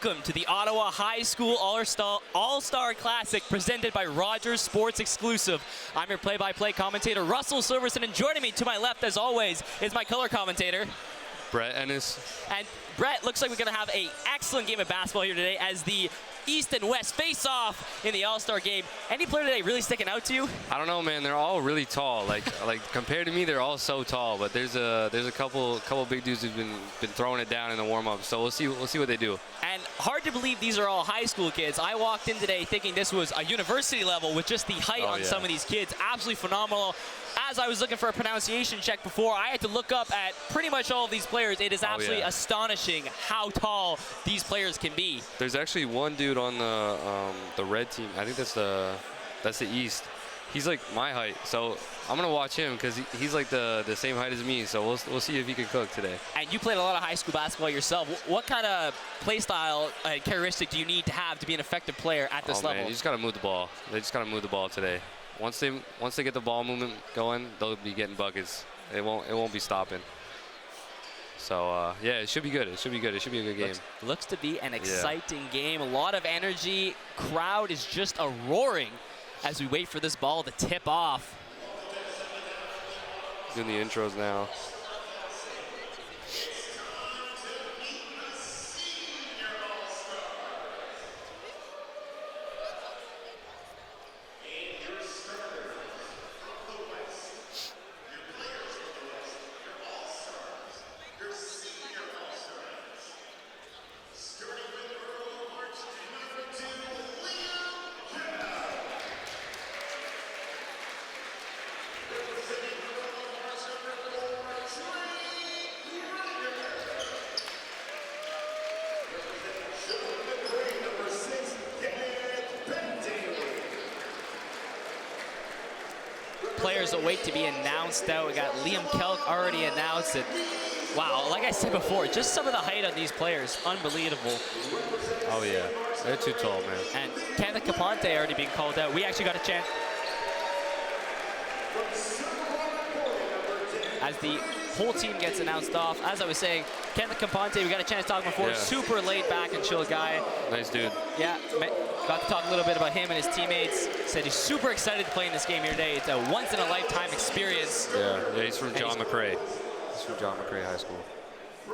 Welcome to the Ottawa High School All-Star Classic presented by Rogers Sports Exclusive. I'm your play-by-play commentator, Russell Silverson, and joining me to my left, as always, is my color commentator, Brett Ennis. And Brett, looks like we're going to have an excellent game of basketball here today as the East and West face off in the All-Star game. Any player today really sticking out to you? I don't know, man. They're all really tall. Like compared to me, they're all so tall. But there's a couple big dudes who've been throwing it down in the warm-up. So we'll see what they do. And hard to believe these are all high school kids. I walked in today thinking this was a university level with just the height on some of these kids. Absolutely phenomenal. As I was looking for a pronunciation check before, I had to look up at pretty much all of these players. It is absolutely astonishing how tall these players can be. There's actually one dude on the red team. I think that's the East. He's like my height, so I'm gonna watch him because he's like the same height as me. So we'll see if he can cook today. And you played a lot of high school basketball yourself. What kind of play style and characteristic do you need to have to be an effective player at this level? Man, you just gotta move the ball. They just gotta move the ball today. Once they get the ball movement going, they'll be getting buckets. It won't be stopping. So yeah, it should be good. It should be good. It should be a good game. Looks to be an exciting game. A lot of energy. Crowd is just roaring as we wait for this ball to tip off. Doing the intros now. Players await to be announced out. We got Liam Kelk already announced. And wow, like I said before, just some of the height on these players, unbelievable. Oh yeah, they're too tall, man. And Kenneth Capante already being called out. We actually got a chance as the whole team gets announced off. As I was saying, Kenneth Capante, we got a chance to talk before. Super laid back and chill guy. Nice dude. Yeah, got to talk a little bit about him and his teammates. Said he's super excited to play in this game here today. It's a once-in-a-lifetime experience. Yeah, he's from John McCrae. He's from John McCrae High School.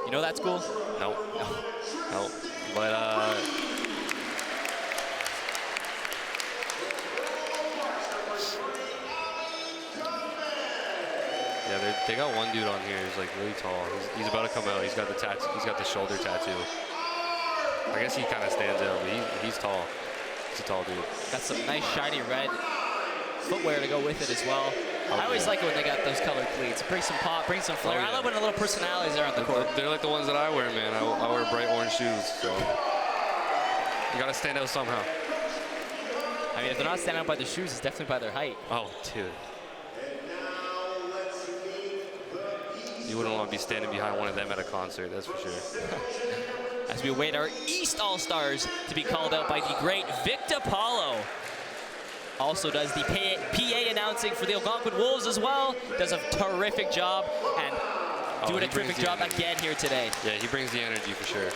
You know that school? Nope. Nope. But yeah, they got one dude on here who's like really tall. He's about to come out. He's got the tattoo. He's got the shoulder tattoo. I guess he kind of stands out, but he's tall. He's a tall dude. Got some nice shiny red footwear to go with it as well. I always like it when they got those colored cleats. Bring some pop, bring some flair. I love when a little personalities are on the court. They're like the ones that I wear, man. I wear bright orange shoes, so you gotta stand out somehow. I mean, if they're not standing out by their shoes, it's definitely by their height. Oh, dude. You wouldn't want to be standing behind one of them at a concert, that's for sure. As we await our East All-Stars to be called out by the great Victor Paulo. Also does the PA announcing for the Algonquin Wolves as well. Does a terrific job and doing a terrific job again here today. Yeah, he brings the energy for sure.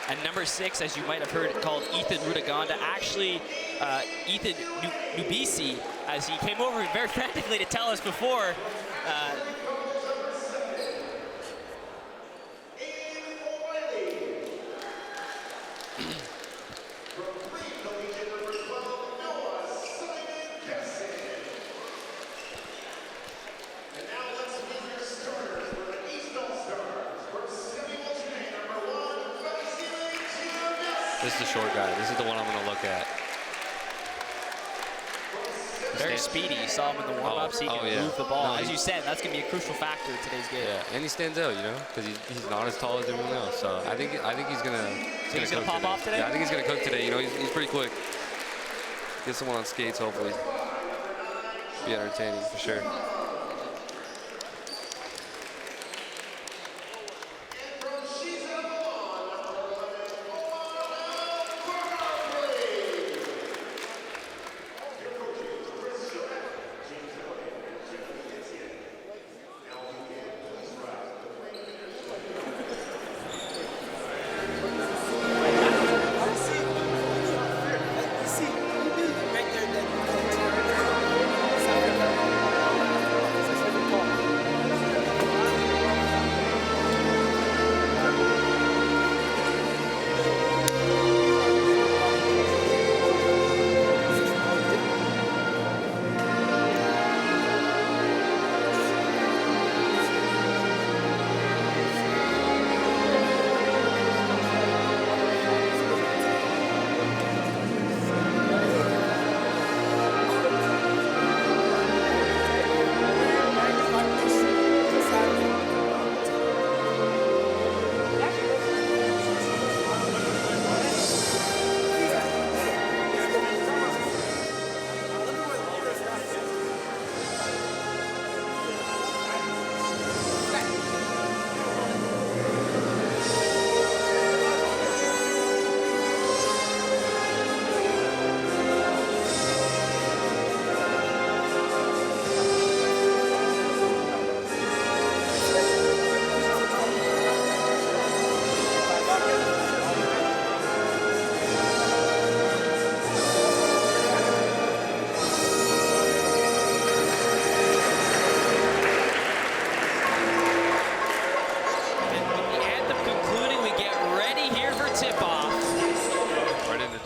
And number 6, as you might have heard, called Ethan Rudaganda. Actually, Ethan Nubisi, as he came over very frantically to tell us before. This is the short guy. This is the one I'm going to look at. Very speedy. You saw him in the warm-ups. He can move the ball. As you said, that's going to be a crucial factor in today's game. Yeah, and he stands out, you know, because he's not as tall as everyone else. So I think he's going to pop off today? Yeah, I think he's going to cook today. You know, he's pretty quick. Get someone on skates, hopefully. Be entertaining for sure.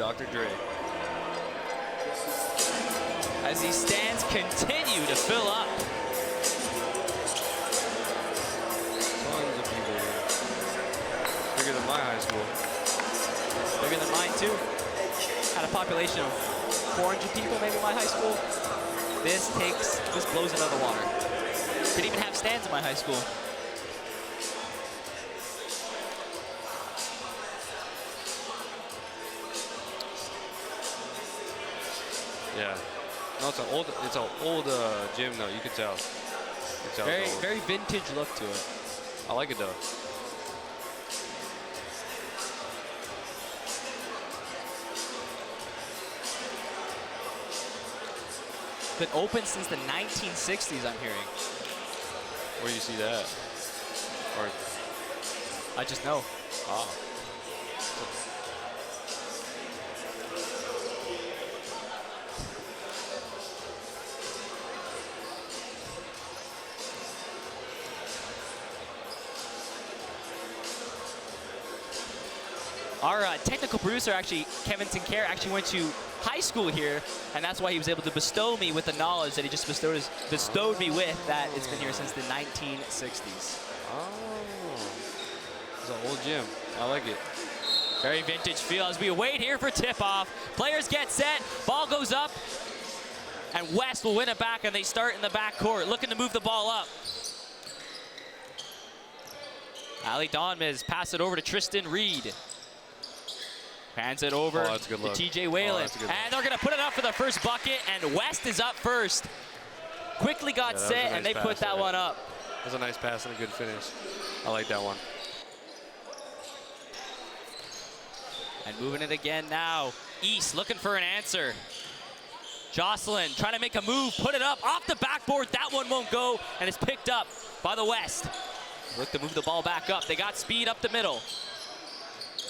Dr. Dre. As these stands continue to fill up. Tons of people here. Bigger than my high school. Bigger than mine too. Had a population of 400 people maybe in my high school. This blows it out of the water. Didn't even have stands in my high school. Yeah. No, it's an old gym though. You could tell. Very vintage look to it. I like it though. Been open since the 1960s, I'm hearing. Where do you see that? Or I just know. ah. Our technical producer, actually, Kevin Sinclair, actually went to high school here, and that's why he was able to bestow me with the knowledge that he just bestowed me with, that it's been here since the 1960s. Oh. It's an old gym. I like it. Very vintage feel as we wait here for tip-off. Players get set, ball goes up, and West will win it back, and they start in the back court, looking to move the ball up. Ali Donmez pass it over to Tristan Reed. Hands it over to TJ Whalen. And they're going to put it up for the first bucket, and West is up first. Quickly got set, and they put that one up. That was a nice pass and a good finish. I like that one. And moving it again now. East looking for an answer. Jocelyn trying to make a move, put it up off the backboard. That one won't go, and it's picked up by the West. Look to move the ball back up. They got speed up the middle.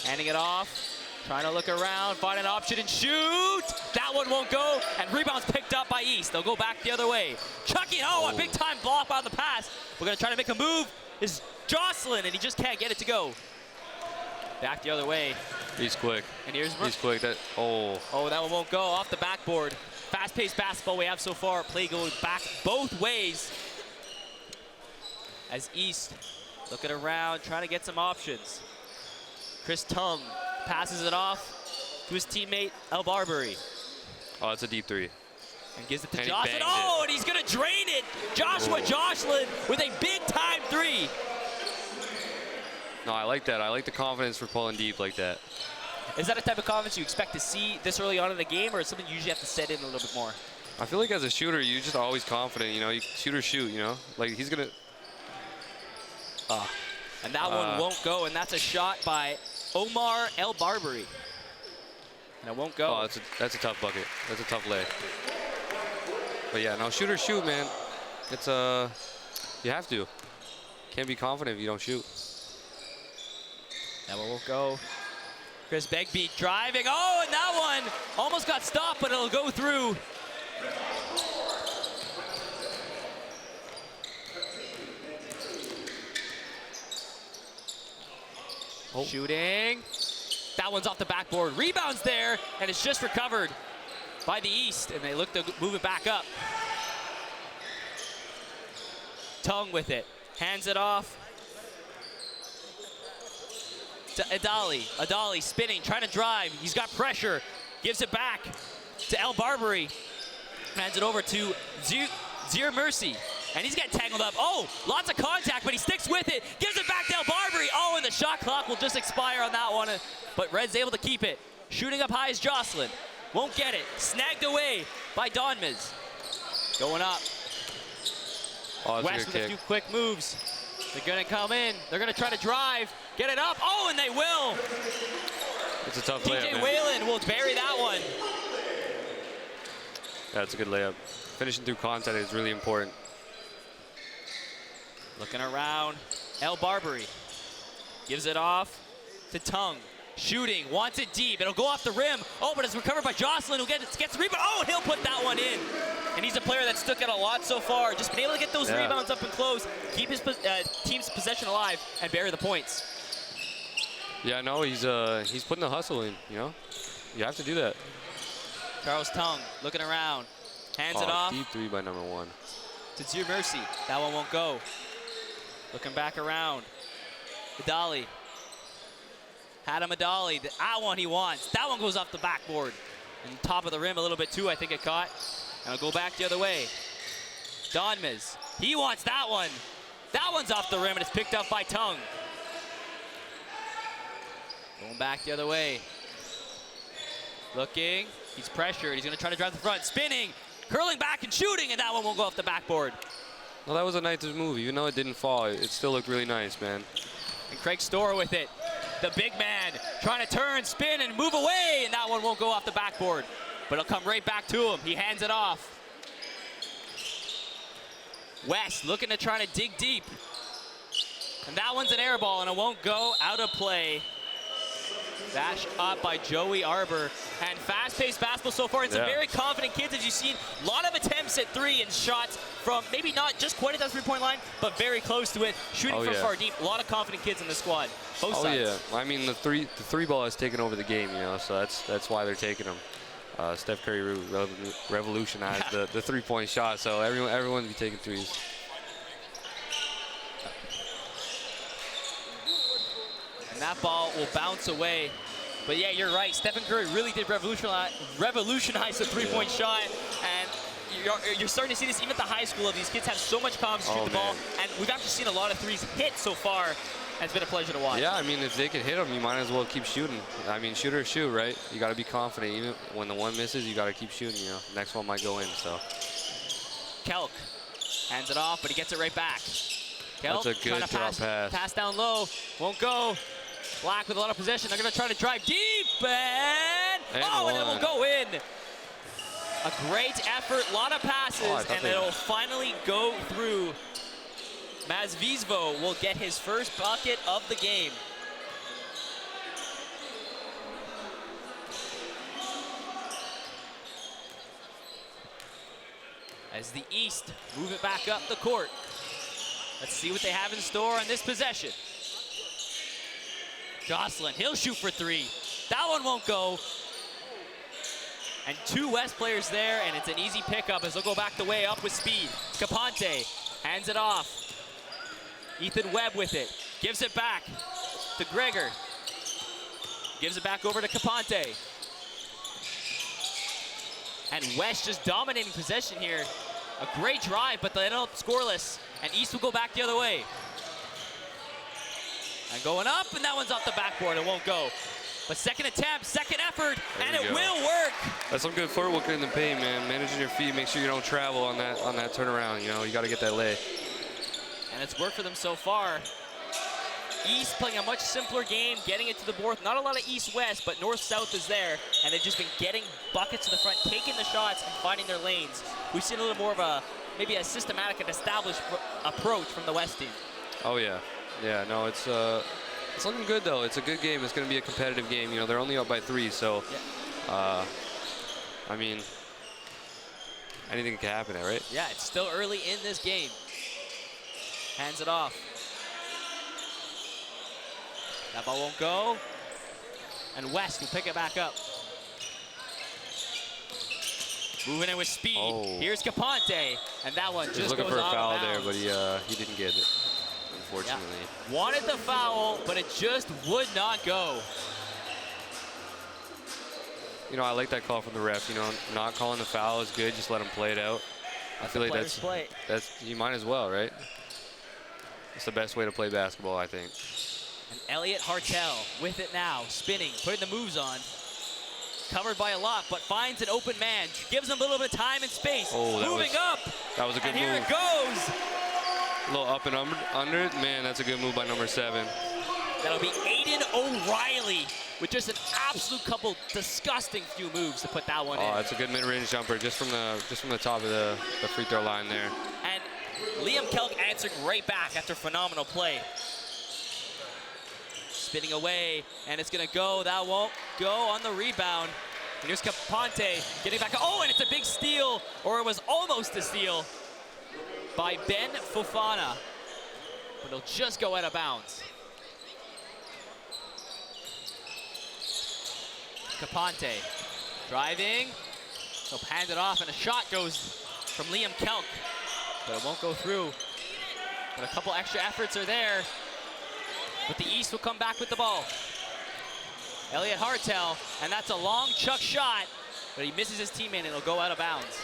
Handing it off. Trying to look around, find an option and shoot. That one won't go, and rebound's picked up by East. They'll go back the other way. Chucky, a big time block by the pass. We're gonna try to make a move. Is Jocelyn, and he just can't get it to go. Back the other way. He's quick. And here's Oh, that one won't go off the backboard. Fast-paced basketball we have so far. Play goes back both ways. As East looking around, trying to get some options. Chris Tung passes it off to his teammate, El Barbary. Oh, it's a deep three. And gives it to Jocelyn. Oh, and he's going to drain it. Joshua Jocelyn with a big-time three. No, I like that. I like the confidence for pulling deep like that. Is that a type of confidence you expect to see this early on in the game, or is something you usually have to set in a little bit more? I feel like as a shooter, you're just always confident. You know, you shoot or shoot, you know? Like, he's going to... And that one won't go, and that's a shot by Omar El Barbary. And it won't go. Oh, that's a tough bucket. That's a tough lay. But yeah, no, shoot or shoot, man. It's you have to. Can't be confident if you don't shoot. That one won't go. Chris Begbie driving. Oh, and that one almost got stopped, but it'll go through. Shooting. That one's off the backboard. Rebounds there, and it's just recovered by the East, and they look to move it back up. Tung with it. Hands it off to Adali. Adali spinning, trying to drive. He's got pressure. Gives it back to El Barbary. Hands it over to Zir Mercy. And he's getting tangled up. Oh, lots of contact, but he sticks with it. Gives it back to El Barbary. Oh, and the shot clock will just expire on that one. But Red's able to keep it. Shooting up high is Jocelyn. Won't get it. Snagged away by Donmez. Going up. Oh, West with a few quick moves. They're going to come in. They're going to try to drive. Get it up. Oh, and they will. It's a tough layup, TJ Whalen will bury that one. Yeah, it's a good layup. Finishing through contact is really important. Looking around, El Barbary gives it off to Tung. Shooting, wants it deep. It'll go off the rim. Oh, but it's recovered by Jocelyn, who gets the rebound. Oh, and he'll put that one in. And he's a player that's stuck out a lot so far. Just been able to get those rebounds up and close, keep his team's possession alive, and bury the points. Yeah, no, he's putting the hustle in, you know? You have to do that. Charles Tongue looking around. Hands it off. Deep three by number 1. To Dear Mercy. That one won't go. Looking back around. Adali. Adam Adali. That one he wants. That one goes off the backboard. And top of the rim a little bit too, I think it caught. And it'll go back the other way. Donmez. He wants that one. That one's off the rim and it's picked up by Tongue. Going back the other way. Looking. He's pressured. He's going to try to drive the front. Spinning. Curling back and shooting. And that one won't go off the backboard. Well, that was a nice move. Even though it didn't fall, it still looked really nice, man. And Craig Storer with it. The big man trying to turn, spin, and move away. And that one won't go off the backboard. But it'll come right back to him. He hands it off. West looking to try to dig deep. And that one's an air ball, and it won't go out of play. Dashed up by Joey Arbor. And fast-paced basketball so far. It's a very confident kids, as you've seen. A lot of attempts at three and shots from maybe not just quite at that three-point line, but very close to it. Shooting from far deep. A lot of confident kids in the squad. Both sides. Oh, yeah. I mean, the three ball has taken over the game, you know, so that's why they're taking them. Steph Curry revolutionized the three-point shot, so everyone will be taking threes. And that ball will bounce away. But yeah, you're right. Stephen Curry really did revolutionize the three-point shot. And you're starting to see this even at the high school. These kids have so much confidence to shoot the ball. And we've actually seen a lot of threes hit so far. And it's been a pleasure to watch. Yeah, I mean, if they can hit them, you might as well keep shooting. I mean, shoot or shoot, right? You got to be confident. Even when the one misses, you got to keep shooting, you know. Next one might go in, so. Kelk hands it off, but he gets it right back. Kelk That's a good drop pass. Pass down low. Won't go. Black with a lot of possession. They're going to try to drive deep. And it will go in. A great effort. A lot of passes. And it'll finally go through. Maz Vizvo will get his first bucket of the game. As the East move it back up the court. Let's see what they have in store on this possession. Jocelyn, he'll shoot for three. That one won't go. And two West players there, and it's an easy pickup as they'll go back the way up with speed. Capante hands it off. Ethan Webb with it. Gives it back to Gregor. Gives it back over to Capante. And West just dominating possession here. A great drive, but they end up scoreless. And East will go back the other way. And going up, and that one's off the backboard. It won't go. But second attempt, second effort, and it will work. That's some good footwork in the paint, man. Managing your feet, make sure you don't travel on that turnaround. You know, you got to get that lay. And it's worked for them so far. East playing a much simpler game, getting it to the board. Not a lot of East-West, but North-South is there. And they've just been getting buckets to the front, taking the shots, and finding their lanes. We've seen a little more of maybe a systematic and established approach from the West team. Oh, yeah. Yeah, no, it's looking good, though. It's a good game. It's going to be a competitive game. You know, they're only up by 3, so, I mean, anything can happen there, right? Yeah, it's still early in this game. Hands it off. That ball won't go. And West will pick it back up. Moving in with speed. Oh. Here's Capante. And that one just goes out of bounds. Looking for a foul there, but he didn't get it. Unfortunately. Yeah. Wanted the foul, but it just would not go. You know, I like that call from the ref. You know, not calling the foul is good. Just let him play it out. I feel like that's you might as well, right? It's the best way to play basketball, I think. And Elliot Hartel with it now, spinning, putting the moves on. Covered by a lock, but finds an open man. Gives him a little bit of time and space. Oh, moving up. That was a good move. And here it goes. A little up and under it. Man, that's a good move by number 7. That'll be Aiden O'Reilly with just an absolute couple disgusting few moves to put that one in. Oh, that's a good mid-range jumper just from the top of the free throw line there. And Liam Kelk answering right back after phenomenal play. Spinning away, and it's gonna go. That won't go on the rebound. And here's Capante getting back. Oh, and it's a big steal, or it was almost a steal by Ben Fofana. But it'll just go out of bounds. Capante driving. He'll hand it off, and a shot goes from Liam Kelk, but it won't go through. But a couple extra efforts are there. But the East will come back with the ball. Elliot Hartel, and that's a long chuck shot, but he misses his teammate, and it'll go out of bounds.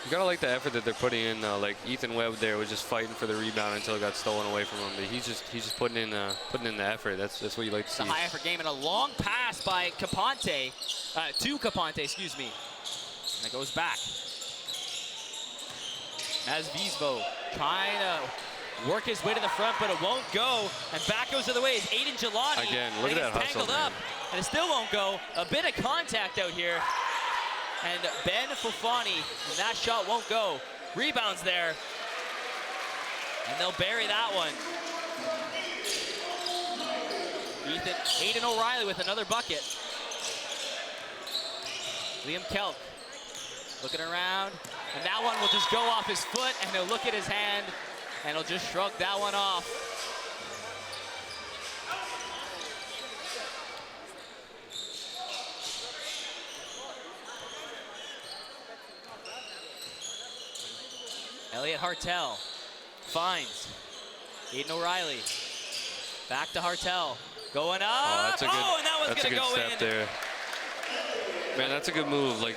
You gotta like the effort that they're putting in. Like Ethan Webb there was just fighting for the rebound until it got stolen away from him. But he's just putting in the effort. That's what you like to see. It's a high effort game, and a long pass by Capante, to Capante, excuse me. And it goes back. As Visvo trying to work his way to the front, but it won't go. And back goes the other way is Aiden Jelani. Again, look at that hustle, tangled man. up, and it still won't go. A bit of contact out here. And Ben Fofani, and that shot won't go. Rebounds there. And they'll bury that one. Aiden O'Reilly with another bucket. Liam Kelk looking around. And that one will just go off his foot, and he'll look at his hand, and he'll just shrug that one off. Elliot Hartel finds Aiden O'Reilly. Back to Hartel. Going up. Oh, that's a good, and that one's going to go step in. there. Man, that's a good move. Like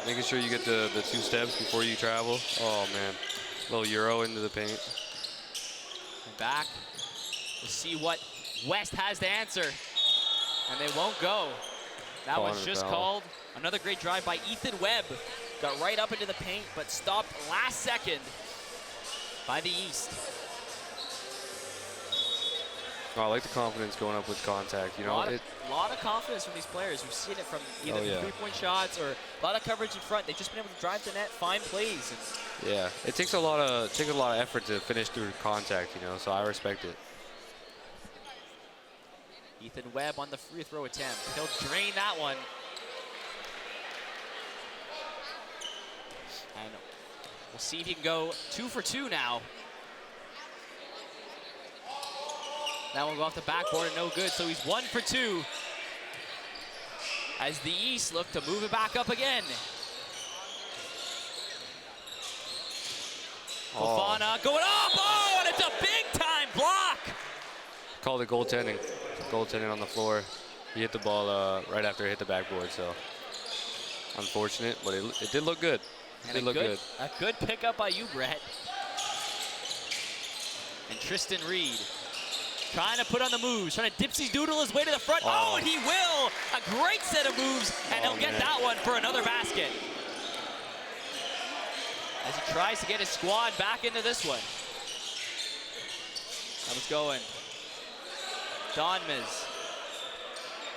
making sure you get the 2 steps before you travel. Oh man, little Euro into the paint. And back. We'll see what West has to answer. And they won't go. That was just called. Another great drive by Ethan Webb. Got right up into the paint, but stopped last second by the East. Oh, I like the confidence going up with contact. You know, a lot of confidence from these players. We've seen it from either yeah. 3-point shots or a lot of coverage in front. They've just been able to drive the net, find plays. Yeah, it takes a lot of effort to finish through contact. You know, so I respect it. Ethan Webb on the free throw attempt. He'll drain that one. And we'll see if he can go 2 for 2 now. That one will go off the backboard and no good, so he's 1 for 2. As the East look to move it back up again. Fofana going up, and it's a big time block. Called it goaltending. Goaltending on the floor. He hit the ball right after it hit the backboard, so unfortunate, but it did look good. And a good pickup by you, Brett. And Tristan Reed trying to put on the moves, trying to dipsy doodle his way to the front. Oh, and he will! A great set of moves, and he'll get that one for another basket. As he tries to get his squad back into this one. That was going. Donmez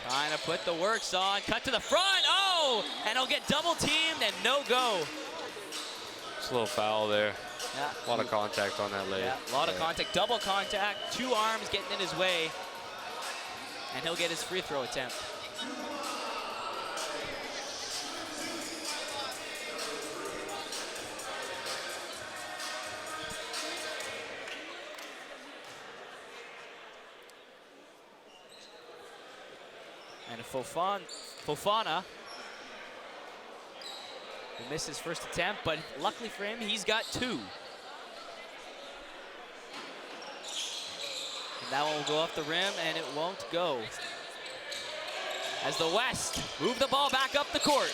trying to put the works on, cut to the front, and he'll get double teamed and no go. Just a little foul there. Yeah. A lot of contact on that layup. Yeah, a lot of contact, double contact, 2 arms getting in his way, and he'll get his free throw attempt. And Fofana will miss his first attempt, but luckily for him, he's got 2. And that one will go off the rim, and it won't go. As the West move the ball back up the court.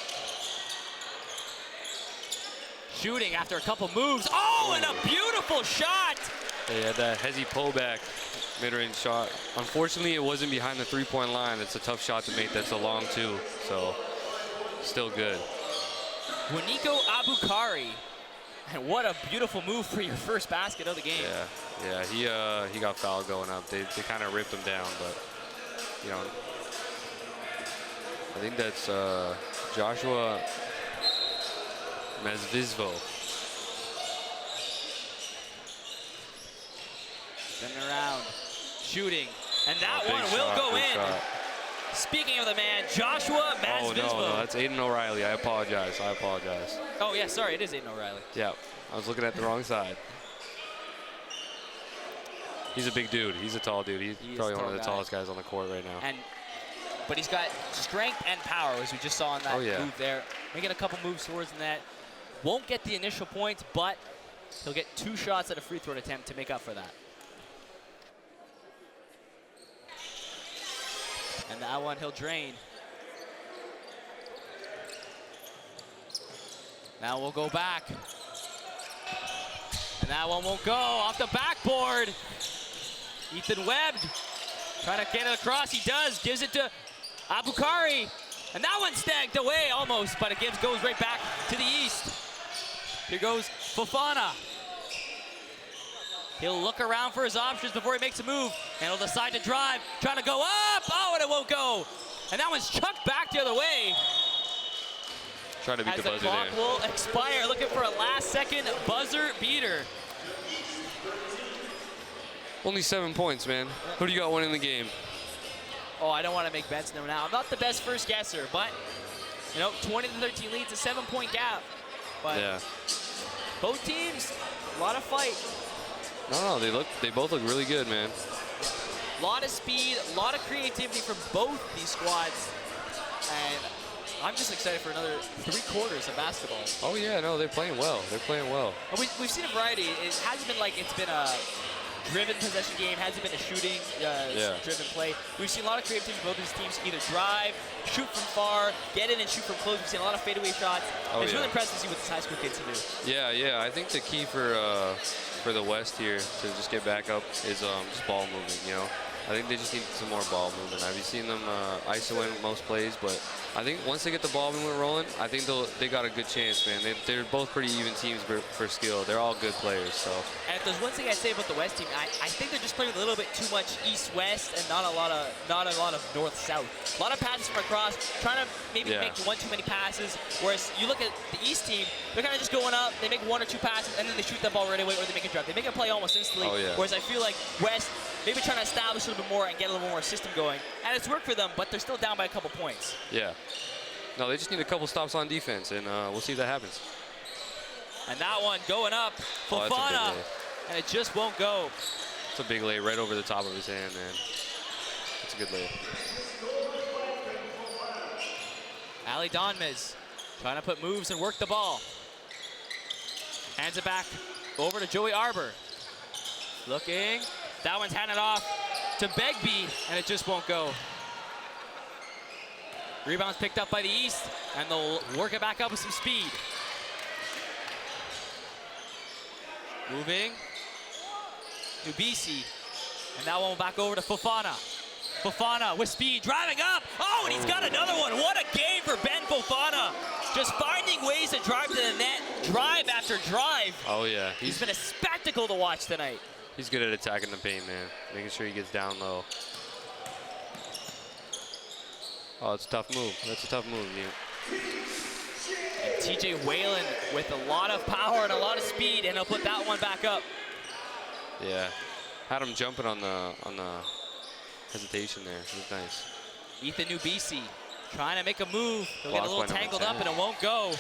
Shooting after a couple moves. And a beautiful shot! They had that Hezi pullback mid-range shot. Unfortunately, it wasn't behind the 3-point line. It's a tough shot to make. That's a long 2, so still good. Waniko Abukari, and what a beautiful move for your first basket of the game. Yeah, he got fouled going up. They kind of ripped him down, but you know, I think that's Joshua Mazvizvo. Spinning around, shooting, and that one will go in. Shot. Speaking of the man, Joshua Mazvizvo. No, that's Aiden O'Reilly. I apologize. Oh, yeah, sorry, it is Aiden O'Reilly. Yeah, I was looking at the wrong side. He's a big dude. He's a tall dude. He's probably one of the tallest guys on the court right now. And but he's got strength and power, as we just saw in that move there. Making a couple moves towards the net. Won't get the initial points, but he'll get 2 shots at a free throw attempt to make up for that. And that one he'll drain. Now we'll go back. And that one won't go off the backboard. Ethan Webb trying to get it across. He does, gives it to Abukari. And that one snagged away almost, but it goes right back to the east. Here goes Fofana. He'll look around for his options before he makes a move, and he'll decide to drive, trying to go up. Oh, and it won't go. And that one's chucked back the other way. Trying to beat the buzzer there. As the clock will expire, looking for a last-second buzzer beater. Only 7 points, man. Who do you got winning the game? Oh, I don't want to make bets now. I'm not the best first guesser, but, you know, 20-13 leads, a 7-point gap. But both teams, a lot of fight. No, they both look really good, man. A lot of speed, a lot of creativity from both these squads. And I'm just excited for another 3 quarters of basketball. Oh, yeah, no, they're playing well. They're playing well. We've seen a variety. It hasn't been like it's been a driven possession game, hasn't been a shooting driven play. We've seen a lot of creativity from both these teams, either drive, shoot from far, get in and shoot from close. We've seen a lot of fadeaway shots. It's really impressive to see what these high school kids can do. Yeah, I think the key for the West here to just get back up is just ball movement, you know. I think they just need some more ball movement. I've seen them ISO in most plays, but I think once they get the ball movement rolling, I think they got a good chance, man. They're both pretty even teams for skill. They're all good players, so. And if there's one thing I'd say about the West team, I think they're just playing a little bit too much east-west and not a lot of north-south. A lot of passes from across, trying to maybe make one too many passes. Whereas you look at the East team, they're kind of just going up, they make 1 or 2 passes, and then they shoot that ball right away, or they make a drive. They make a play almost instantly. Whereas I feel like West, maybe trying to establish a little bit more and get a little more system going. And it's worked for them, but they're still down by a couple points. Yeah. No, they just need a couple stops on defense, and we'll see if that happens. And that one going up, Fofana, and it just won't go. It's a big lay right over the top of his hand, man. It's a good lay. Ali Donmez trying to put moves and work the ball. Hands it back over to Joey Arbor. Looking. That one's handed off to Begbie, and it just won't go. Rebound's picked up by the East, and they'll work it back up with some speed. Moving. Nubisi. And that one back over to Fofana. Fofana with speed, driving up. Oh, and he's got another one. What a game for Ben Fofana. Just finding ways to drive to the net, drive after drive. Oh, yeah. He's been a spectacle to watch tonight. He's good at attacking the paint, man. Making sure he gets down low. Oh, it's a tough move. That's a tough move, Newt. And TJ Whalen with a lot of power and a lot of speed, and he'll put that one back up. Yeah. Had him jumping on the hesitation there. It was nice. Ethan Nubisi trying to make a move. He'll get a little tangled up, and it won't go.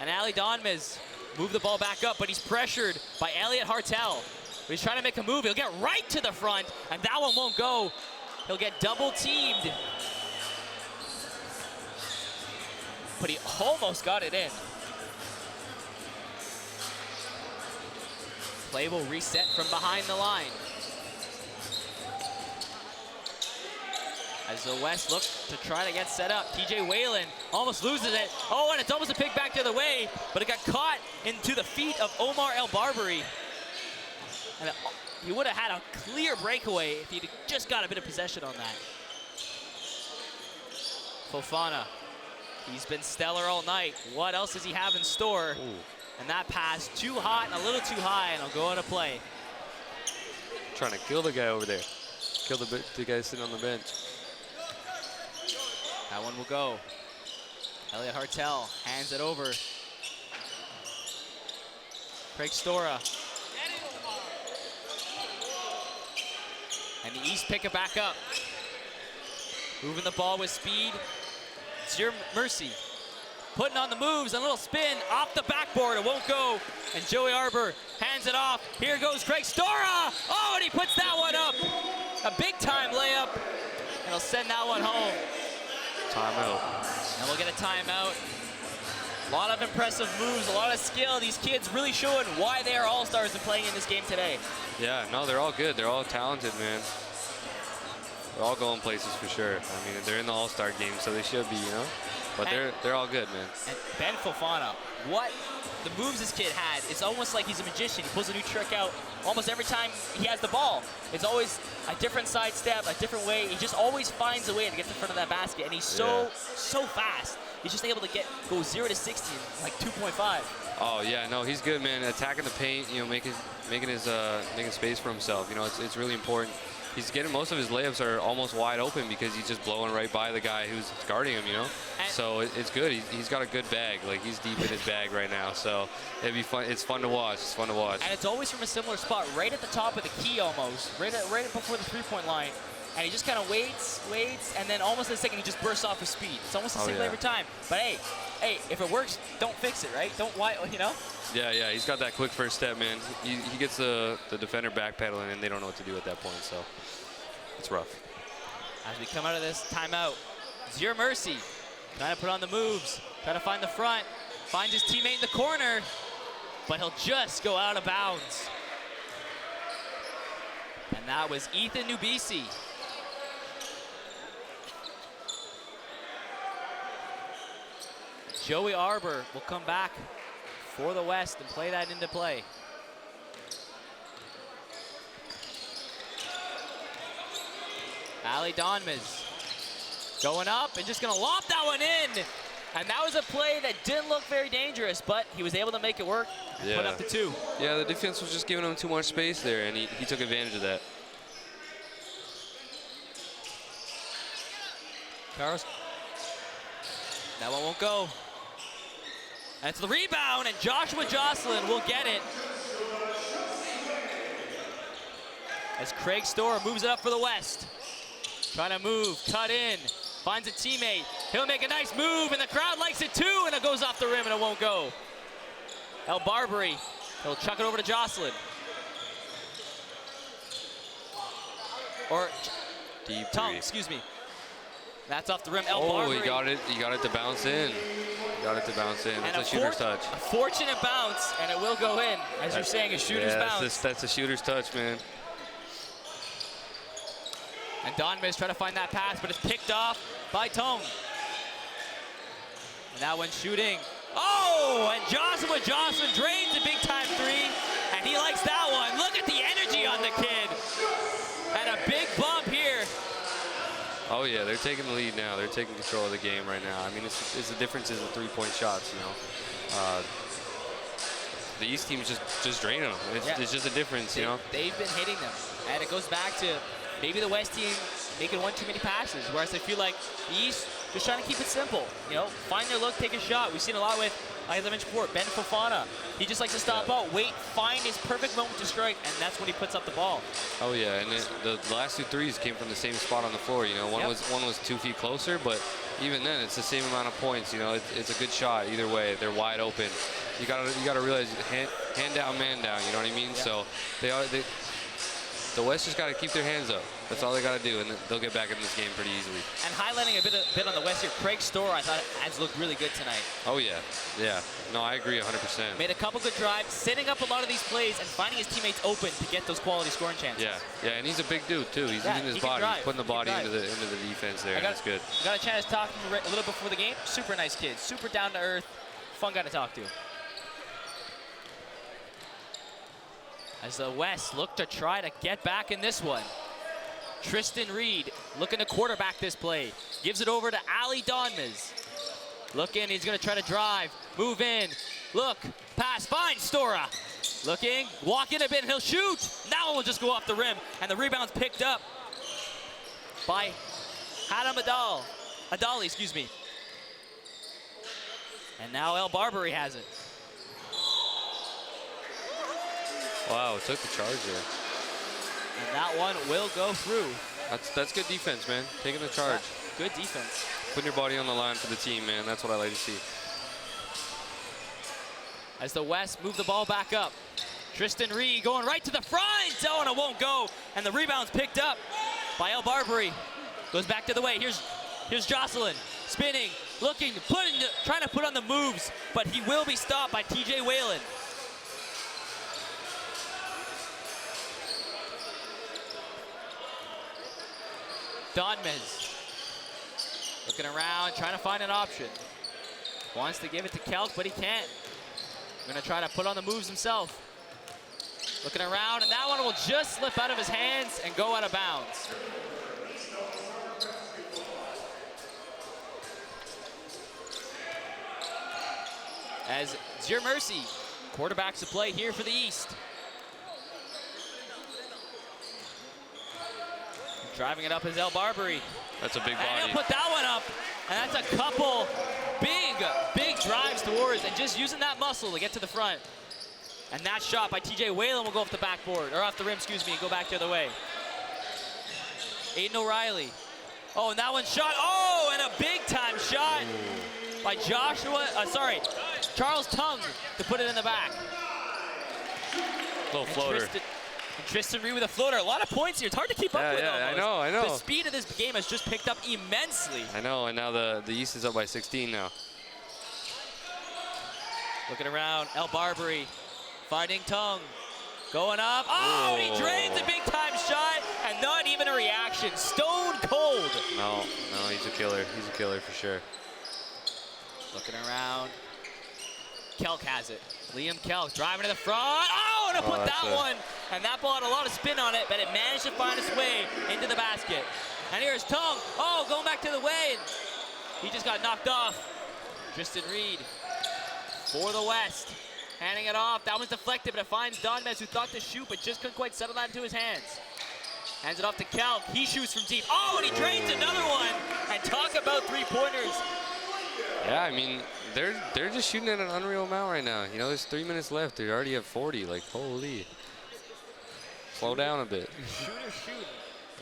And Ali Donmez moved the ball back up, but he's pressured by Elliot Hartel. He's trying to make a move. He'll get right to the front, and that one won't go. He'll get double teamed. But he almost got it in. Play will reset from behind the line. As the West look to try to get set up, TJ Whalen almost loses it. Oh, and it's almost a pick back the other way, but it got caught into the feet of Omar El Barbary. And he would have had a clear breakaway if he'd just got a bit of possession on that. Fofana, he's been stellar all night. What else does he have in store? Ooh. And that pass too hot and a little too high, and he'll go into play. Trying to kill the guy over there. Kill the guy sitting on the bench. That one will go. Elliot Hartel hands it over. Craig Stora. And the East pick it back up. Moving the ball with speed. It's your mercy. Putting on the moves, a little spin off the backboard. It won't go. And Joey Arbor hands it off. Here goes Craig Stora. Oh, and he puts that one up. A big time layup. And he'll send that one home. Timeout. And we'll get a timeout. A lot of impressive moves, a lot of skill. These kids really showing why they are all-stars and playing in this game today. Yeah, no, they're all good. They're all talented, man. They're all going places for sure. I mean, they're in the all-star game, so they should be, you know? But they're all good, man. And Ben Fofana, what the moves this kid had, it's almost like he's a magician. He pulls a new trick out almost every time he has the ball. It's always a different side step, a different way. He just always finds a way to get in front of that basket, and he's so fast. He's just able to go 0 to 60 in like 2.5. Oh yeah, no, he's good, man. Attacking the paint, you know, making space for himself. You know, it's really important. He's getting most of his layups are almost wide open because he's just blowing right by the guy who's guarding him, you know. And so it's good. He's got a good bag. Like, he's deep in his bag right now. So it'd be fun. It's fun to watch. It's fun to watch. And it's always from a similar spot, right at the top of the key almost, right before the three-point line. And he just kind of waits, and then almost in a second he just bursts off with speed. It's almost the same every time. But hey, if it works, don't fix it, right? Don't, you know? Yeah, he's got that quick first step, man. He gets the defender backpedaling, and they don't know what to do at that point, so it's rough. As we come out of this timeout, Zero Mercy trying to put on the moves, trying to find the front, finds his teammate in the corner, but he'll just go out of bounds. And that was Ethan Nubisi. Joey Arbor will come back for the West and play that into play. Ali Donmez going up and just gonna lob that one in. And that was a play that didn't look very dangerous, but he was able to make it work and put up the 2. Yeah, the defense was just giving him too much space there, and he took advantage of that. Carlos. That one won't go. And it's the rebound, and Joshua Jocelyn will get it. As Craig Storer moves it up for the West. Trying to move, cut in, finds a teammate. He'll make a nice move, and the crowd likes it too, and it goes off the rim, and it won't go. El Barbary, he'll chuck it over to Jocelyn. Or Deep Tongue, three. excuse me. That's off the rim. El Barbary. He got it to bounce in. That's a shooter's touch. A fortunate bounce, and it will go in. As you're saying, a shooter's bounce. That's a shooter's touch, man. And Donmez trying to find that pass, but it's picked off by Tone. And that one's shooting. Oh, and Joshua Johnson drains a big-time 3, and he likes that one. Look at the energy on the kid. And a big bump here. Oh yeah, they're taking the lead now. They're taking control of the game right now. I mean, it's the difference is the 3-point shots, you know. The East team's just draining them. It's just a difference, you know. They've been hitting them, and it goes back to maybe the West team making one too many passes, whereas I feel like the East just trying to keep it simple. You know, find their look, take a shot. We've seen a lot with, as I mentioned before, Ben Fofana. He just likes to stop out, wait, find his perfect moment to strike, and that's when he puts up the ball. Oh yeah, and the last 2 threes came from the same spot on the floor. You know, one was 2 feet closer, but even then, it's the same amount of points. You know, it's a good shot either way. They're wide open. You gotta realize hand down, man down. You know what I mean? So the West just got to keep their hands up. That's all they got to do, and they'll get back in this game pretty easily. And highlighting a bit on the West here, Craig Storer, I thought, has looked really good tonight. Oh, yeah. No, I agree 100%. Made a couple good drives, setting up a lot of these plays and finding his teammates open to get those quality scoring chances. Yeah, and he's a big dude, too. He's using his body. He's putting the body into the defense there, and that's good. Got a chance to talk to him a little before the game. Super nice kid, super down to earth, fun guy to talk to. As the West look to try to get back in this one. Tristan Reed looking to quarterback this play. Gives it over to Ali Donmez. Looking, he's gonna try to drive, move in, look, pass, finds Stora. Looking, walk in a bit, and he'll shoot. That one will just go off the rim, and the rebound's picked up by Adam Adali, excuse me. And now El Barbary has it. Wow, it took the charge there. And that one will go through. That's good defense, man. Taking the charge. Good defense. Putting your body on the line for the team, man. That's what I like to see. As the West move the ball back up. Tristan Reed going right to the front zone. It won't go. And the rebound's picked up by El Barbary. Goes back to the way. Here's Jocelyn. Spinning, looking, trying to put on the moves, but he will be stopped by TJ Whalen. Donmez looking around, trying to find an option. Wants to give it to Kelk, but he can't. Gonna try to put on the moves himself. Looking around, and that one will just slip out of his hands and go out of bounds. As Zero Mercy quarterbacks to play here for the East. Driving it up is El Barbary. That's a big And body. he'll put that one up, and that's a couple big drives towards, and just using that muscle to get to the front. And that shot by TJ Whalen will go off the backboard, or off the rim, excuse me, and go back the other way. Aiden O'Reilly. Oh, and that one shot. Oh, and a big-time shot by Charles Tongue to put it in the back. Little floater. Tristan Reed with a floater. A lot of points here. It's hard to keep up with almost. I know. The speed of this game has just picked up immensely. I know, and now the East is up by 16 now. Looking around, El Barbary finding Tongue. Going up. Oh, he drains a big-time shot, and not even a reaction. Stone cold. No, he's a killer. He's a killer for sure. Looking around. Kelk has it. Liam Kelk driving to the front. Oh, and put that one. And that ball had a lot of spin on it, but it managed to find its way into the basket. And here's Tongue. Oh, going back to the way. And he just got knocked off. Tristan Reed for the West. Handing it off. That one's deflected, but it finds Donmez, who thought to shoot, but just couldn't quite settle that into his hands. Hands it off to Kelk. He shoots from deep. Oh, and he drains another one. And talk about three-pointers. Yeah, I mean, they're just shooting at an unreal amount right now. You know, there's 3 minutes left. They're already at 40. Like, holy. Slow down a bit. Shooters shooting.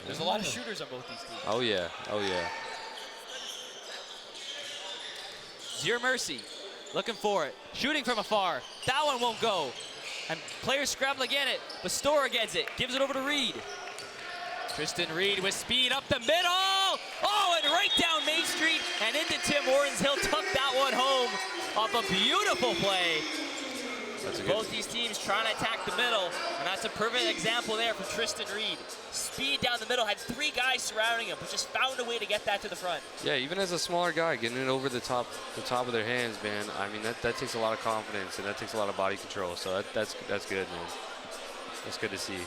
There's a lot of shooters on both these teams. Oh, yeah. Oh, yeah. Zero Mercy looking for it. Shooting from afar. That one won't go. And players scrambling to get it. But Stora gets it. Gives it over to Reed. Tristan Reed with speed up the middle. Oh, and right down Main Street and into Tim Warren's. He'll tuck that one home off a beautiful play. Both these teams trying to attack the middle, and that's a perfect example there for Tristan Reed. Speed down the middle, had 3 guys surrounding him, but just found a way to get that to the front. Yeah, even as a smaller guy, getting it over the top of their hands, man. I mean, that takes a lot of confidence, and that takes a lot of body control. So that's good, man. That's good to see.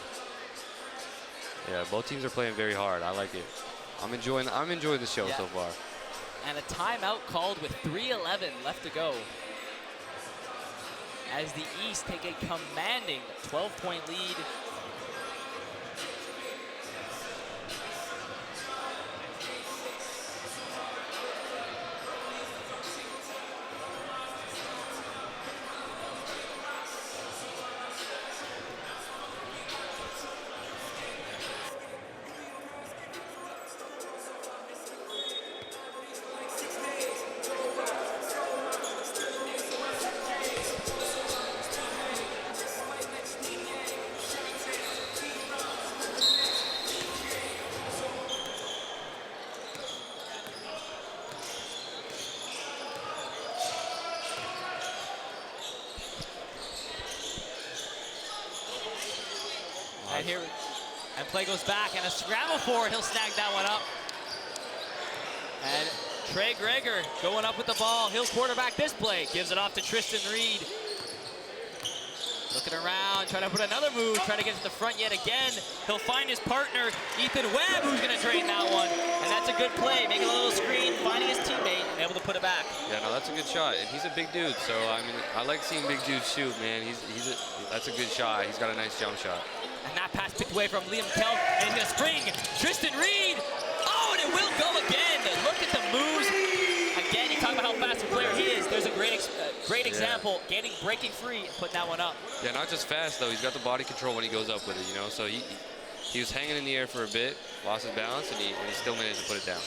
Yeah, both teams are playing very hard. I like it. I'm enjoying the show so far. And a timeout called with 3:11 left to go, as the East take a commanding 12-point lead. And play goes back, and a scramble for it. He'll snag that one up. And Trey Greger going up with the ball. He'll quarterback this play. Gives it off to Tristan Reed. Looking around, trying to put another move, trying to get to the front yet again. He'll find his partner, Ethan Webb, who's going to drain that one. And that's a good play, making a little screen, finding his teammate, and able to put it back. Yeah, no, that's a good shot. And he's a big dude, so, I mean, I like seeing big dudes shoot, man. That's a good shot. He's got a nice jump shot. And that pass picked away from Liam Kelk, and he's going to spring. Tristan Reed. Oh, and it will go again. Look at the moves. Again, you talk about how fast a player he is. There's a great example, breaking free, and putting that one up. Yeah, not just fast, though. He's got the body control when he goes up with it, you know. So he was hanging in the air for a bit, lost his balance, and he still managed to put it down.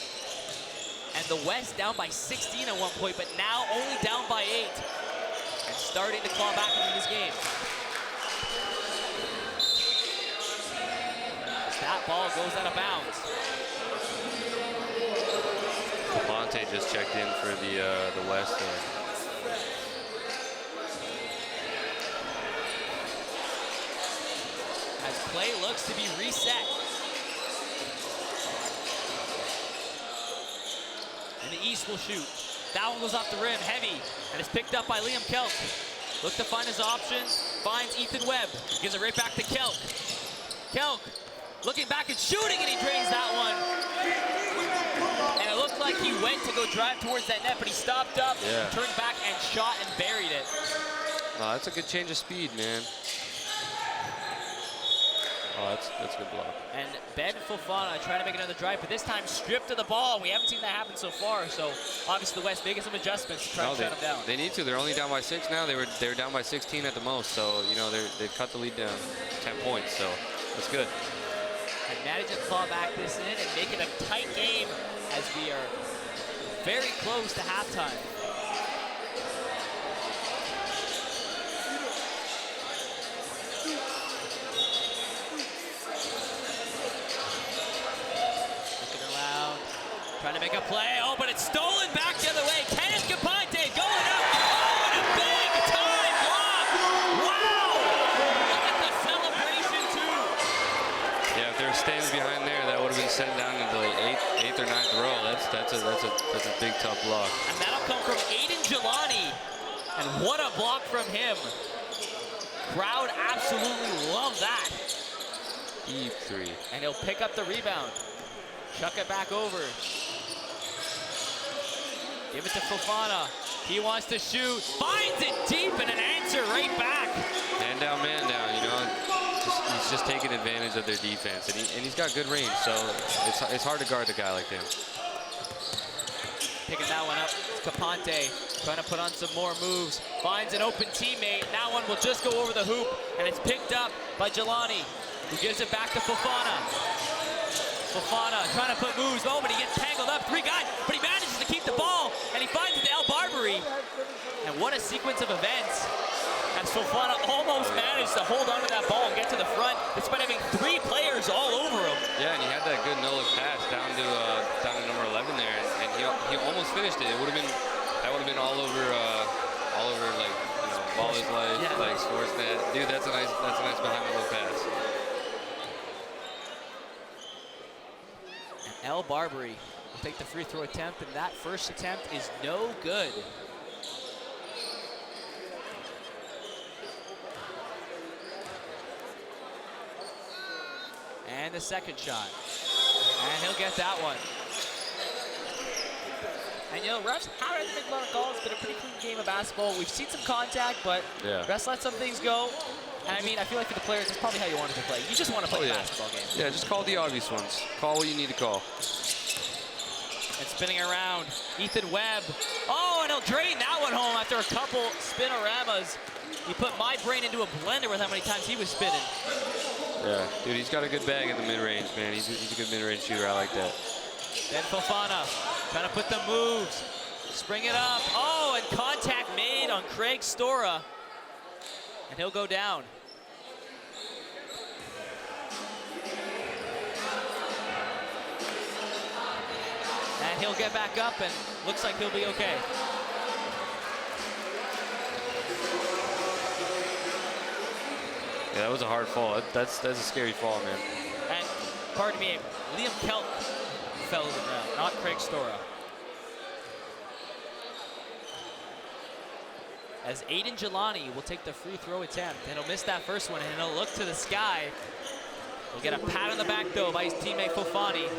And the West down by 16 at one point, but now only down by 8. And starting to claw back into this game. That ball goes out of bounds. Ponte just checked in for the West there. As play looks to be reset. And the East will shoot. That one goes off the rim, heavy, and it's picked up by Liam Kelk. Look to find his options, finds Ethan Webb, gives it right back to Kelk. Kelk looking back and shooting, and he drains that one. And it looked like he went to go drive towards that net, but he stopped up, turned back and shot and buried it. No, that's a good change of speed, man. Oh, that's a good block. And Ben Fofana trying to make another drive, but this time stripped of the ball. We haven't seen that happen so far, so obviously the West making some adjustments to try to shut them down. They need to. They're only down by 6 now. They were down by 16 at the most, so you know they've cut the lead down 10 points, so that's good. And manage to claw back this in and make it a tight game as we are very close to halftime. Trying to make a play. Oh, but it's stolen back the other way. Kenneth Caponte going up. Oh, and a big time block. Wow. Look at the celebration, too. Yeah, if there were stands behind there, that would have been sent down into the 8th or 9th row. That's a big tough block. And that'll come from Aiden Jelani. And what a block from him. Crowd absolutely love that. Deep 3. And he'll pick up the rebound. Chuck it back over. Give it to Fofana. He wants to shoot. Finds it deep and an answer right back. Man down, you know. He's just taking advantage of their defense. And he's got good range, so it's hard to guard a guy like him. Picking that one up. It's Caponte trying to put on some more moves. Finds an open teammate. That one will just go over the hoop. And it's picked up by Jelani, who gives it back to Fofana. Fofana trying to put moves. Oh, but he gets tangled up. 3 guys, but he manages to keep the ball, and he finds it to El Barbary. And what a sequence of events as Fofana almost managed to hold onto that ball and get to the front, despite having 3 players all over him. Yeah, and he had that good no-look pass down to number 11 there, and he almost finished it. That would have been all over like Ball is Life, like Sportsnet. Dude, that's a nice behind the look pass. El Barbary will take the free throw attempt, and that first attempt is no good. And the second shot. And he'll get that one. And you know, refs haven't had to make a lot of calls. It's been a pretty clean game of basketball. We've seen some contact, but refs let some things go. And I mean, I feel like for the players, it's probably how you want it to play. You just want to play a basketball game. Yeah, just call the obvious ones. Call what you need to call. And spinning around, Ethan Webb. Oh, and he'll drain that one home after a couple spinoramas. He put my brain into a blender with how many times he was spinning. Yeah, dude, he's got a good bag in the mid-range, man. He's a good mid-range shooter. I like that. Then Fofana trying to put the moves. Spring it up. Oh, and contact made on Craig Stora. And he'll go down. And he'll get back up, and looks like he'll be okay. Yeah, that was a hard fall. That's a scary fall, man. And, pardon me, Liam Kelk fell to the ground, not Craig Stora. As Aiden Jelani will take the free throw attempt, and he'll miss that first one, and he'll look to the sky. He'll get a pat on the back, though, by his teammate Fofani.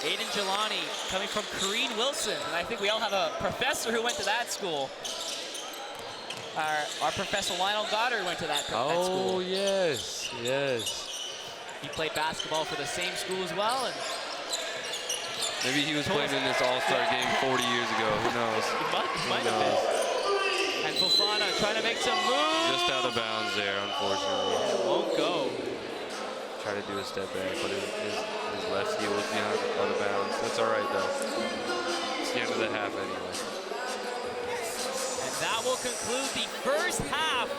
Aiden Jelani coming from Corrine Wilson, and I think we all have a professor who went to that school. Our Professor Lionel Goddard went to that school. Oh, yes, yes. He played basketball for the same school as well, and maybe he was playing in this All-Star game 40 years ago. Who knows? He might have been. And Fofana trying to make some moves. Just out of bounds there, unfortunately. And it won't go. Try to do a step back, but his left heel was out of bounds. That's all right, though. It's the end of the half anyway. And that will conclude the first half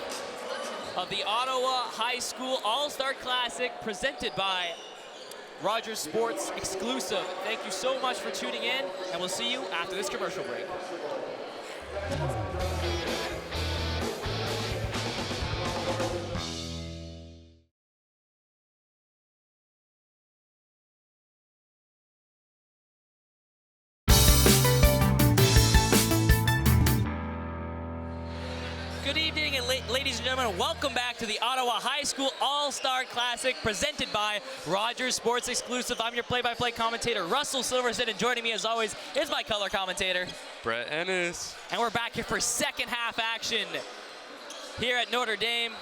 of the Ottawa High School All-Star Classic presented by RSE Sports exclusive. Thank you so much for tuning in, and we'll see you after this commercial break. Good evening, and ladies and gentlemen, welcome back to the Ottawa High School All-Star Classic presented by RSE Sports exclusive. I'm your play-by-play commentator, Russell Silverstein, and joining me as always is my color commentator, Brett Ennis. And we're back here for second half action here at Notre-Dame.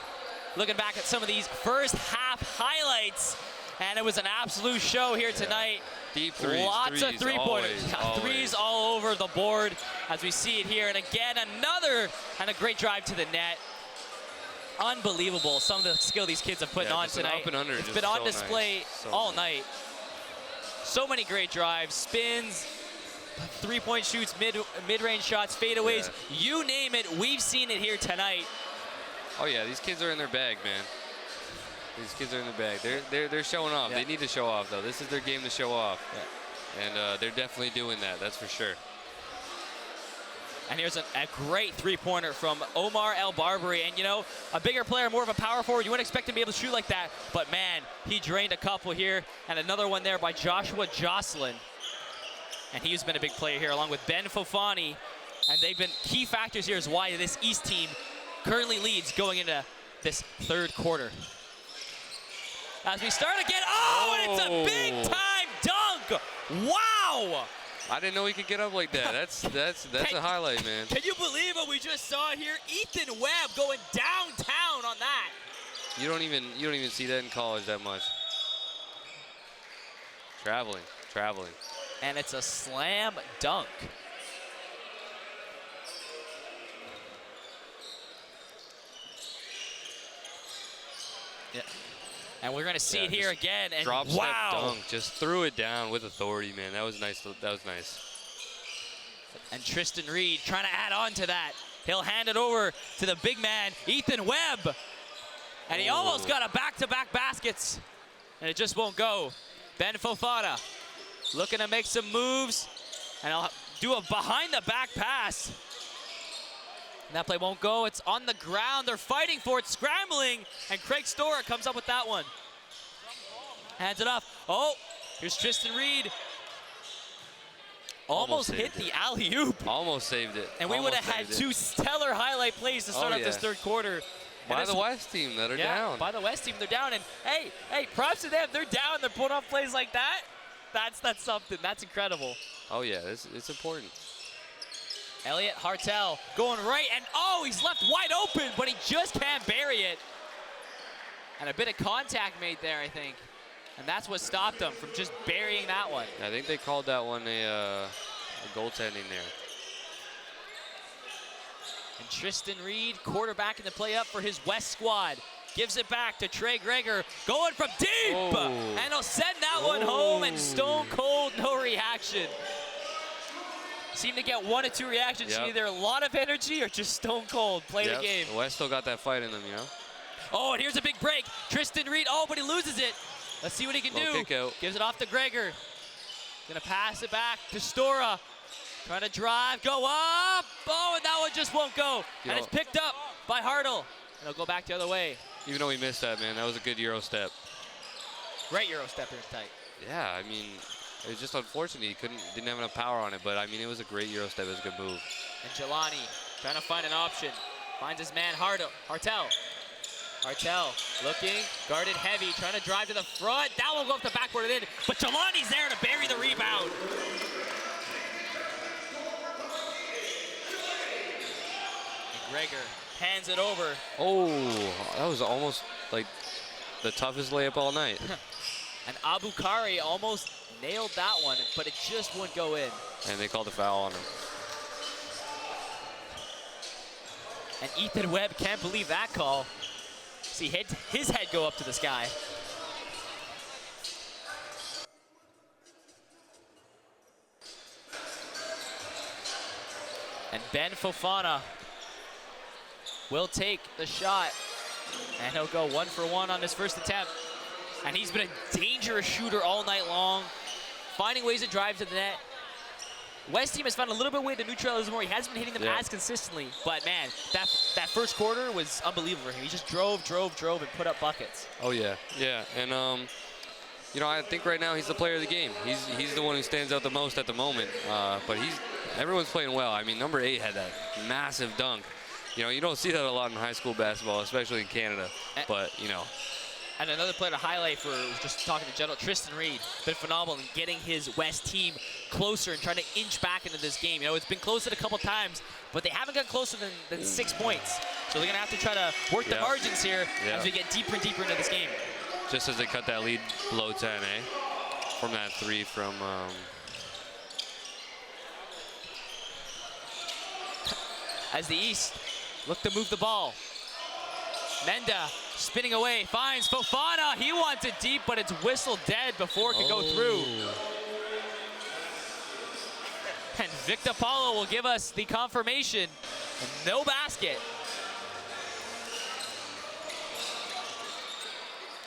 Looking back at some of these first half highlights, and it was an absolute show here tonight. Deep threes. Lots of three-pointers. Threes all over the board as we see it here. And again, another and a great drive to the net. Unbelievable, some of the skill these kids have put on tonight. Up and under, it's been on display all night. So many great drives, spins, three-point shoots, mid-range shots, fadeaways. Yeah. You name it, we've seen it here tonight. Oh yeah, these kids are in their bag, man. These kids are in the bag. They're showing off. Yeah. They need to show off, though. This is their game to show off. Yeah. And they're definitely doing that, that's for sure. And here's a great three-pointer from Omar El Barbary. And, you know, a bigger player, more of a power forward, you wouldn't expect him to be able to shoot like that. But, man, he drained a couple here. And another one there by Joshua Jocelyn. And he's been a big player here, along with Ben Fofani. And they've been key factors here as why this East team currently leads going into this third quarter. As we start again, and it's a big-time dunk! Wow! I didn't know he could get up like that. That's a highlight, man. Can you believe what we just saw here? Ethan Webb going downtown on that. You don't even see that in college that much. Traveling. And it's a slam dunk. Yeah. And we're going to see it here again. And drop wow. Step dunk. Just threw it down with authority, man. That was nice. That was nice. And Tristan Reed trying to add on to that. He'll hand it over to the big man, Ethan Webb. And he almost got a back-to-back baskets. And it just won't go. Ben Fofana looking to make some moves. And he'll do a behind-the-back pass. And that play won't go. It's on the ground. They're fighting for it, scrambling. And Craig Stora comes up with that one. Hands it off. Oh, here's Tristan Reed. Almost hit the alley-oop. Almost saved it. And we would have had two stellar highlight plays to start out this third quarter. By the West team that are down. By the West team, they're down. And hey, props to them. They're down. They're pulling off plays like that. That's something. That's incredible. Oh, yeah, it's important. Elliot Hartel going right, and he's left wide open, but he just can't bury it. And a bit of contact made there, I think. And that's what stopped him from just burying that one. I think they called that one a goaltending there. And Tristan Reed, quarterback in the play up for his West squad. Gives it back to Trey Greger, going from deep. And he'll send that one home, and stone cold, no reaction. Seem to get one or two reactions, either a lot of energy or just stone cold. Play the game. The West still got that fight in them, you know? Oh, and here's a big break. Tristan Reed, but he loses it. Let's see what he can do. Kick out. Gives it off to Greger. Gonna pass it back to Stora. Trying to drive, go up. And that one just won't go. And it's picked up by Hartle. And it'll go back the other way. Even though he missed that, man, that was a good Euro step. Great Euro step here tight. Yeah, I mean, it was just unfortunate he didn't have enough power on it, but I mean, it was a great Euro step. It was a good move. And Jelani trying to find an option. Finds his man Hartel. Hartel looking, guarded heavy, trying to drive to the front. That will go off the backboard and in, but Jelani's there to bury the rebound. And Greger hands it over. That was almost like the toughest layup all night. And Abukari almost nailed that one, but it just wouldn't go in. And they called a foul on him. And Ethan Webb can't believe that call. See his head go up to the sky. And Ben Fofana will take the shot. And he'll go 1 for 1 on his first attempt. And he's been a dangerous shooter all night long, finding ways to drive to the net. West team has found a little bit of way to neutralize him more. He hasn't been hitting them as consistently. But, man, that first quarter was unbelievable for him. He just drove, and put up buckets. Oh, yeah. Yeah. And, you know, I think right now he's the player of the game. He's the one who stands out the most at the moment. But everyone's playing well. I mean, number 8 had that massive dunk. You know, you don't see that a lot in high school basketball, especially in Canada. But, you know. And another player to highlight for just talking to general, Tristan Reed, been phenomenal in getting his West team closer and trying to inch back into this game. You know, it's been close a couple times, but they haven't got closer than 6 points. So they're going to have to try to work the margins here as we get deeper and deeper into this game. Just as they cut that lead below 10, From that 3 from... As the East look to move the ball. Menda spinning away, finds Fofana. He wants it deep, but it's whistled dead before it can go through. And Victor Paulo will give us the confirmation. No basket.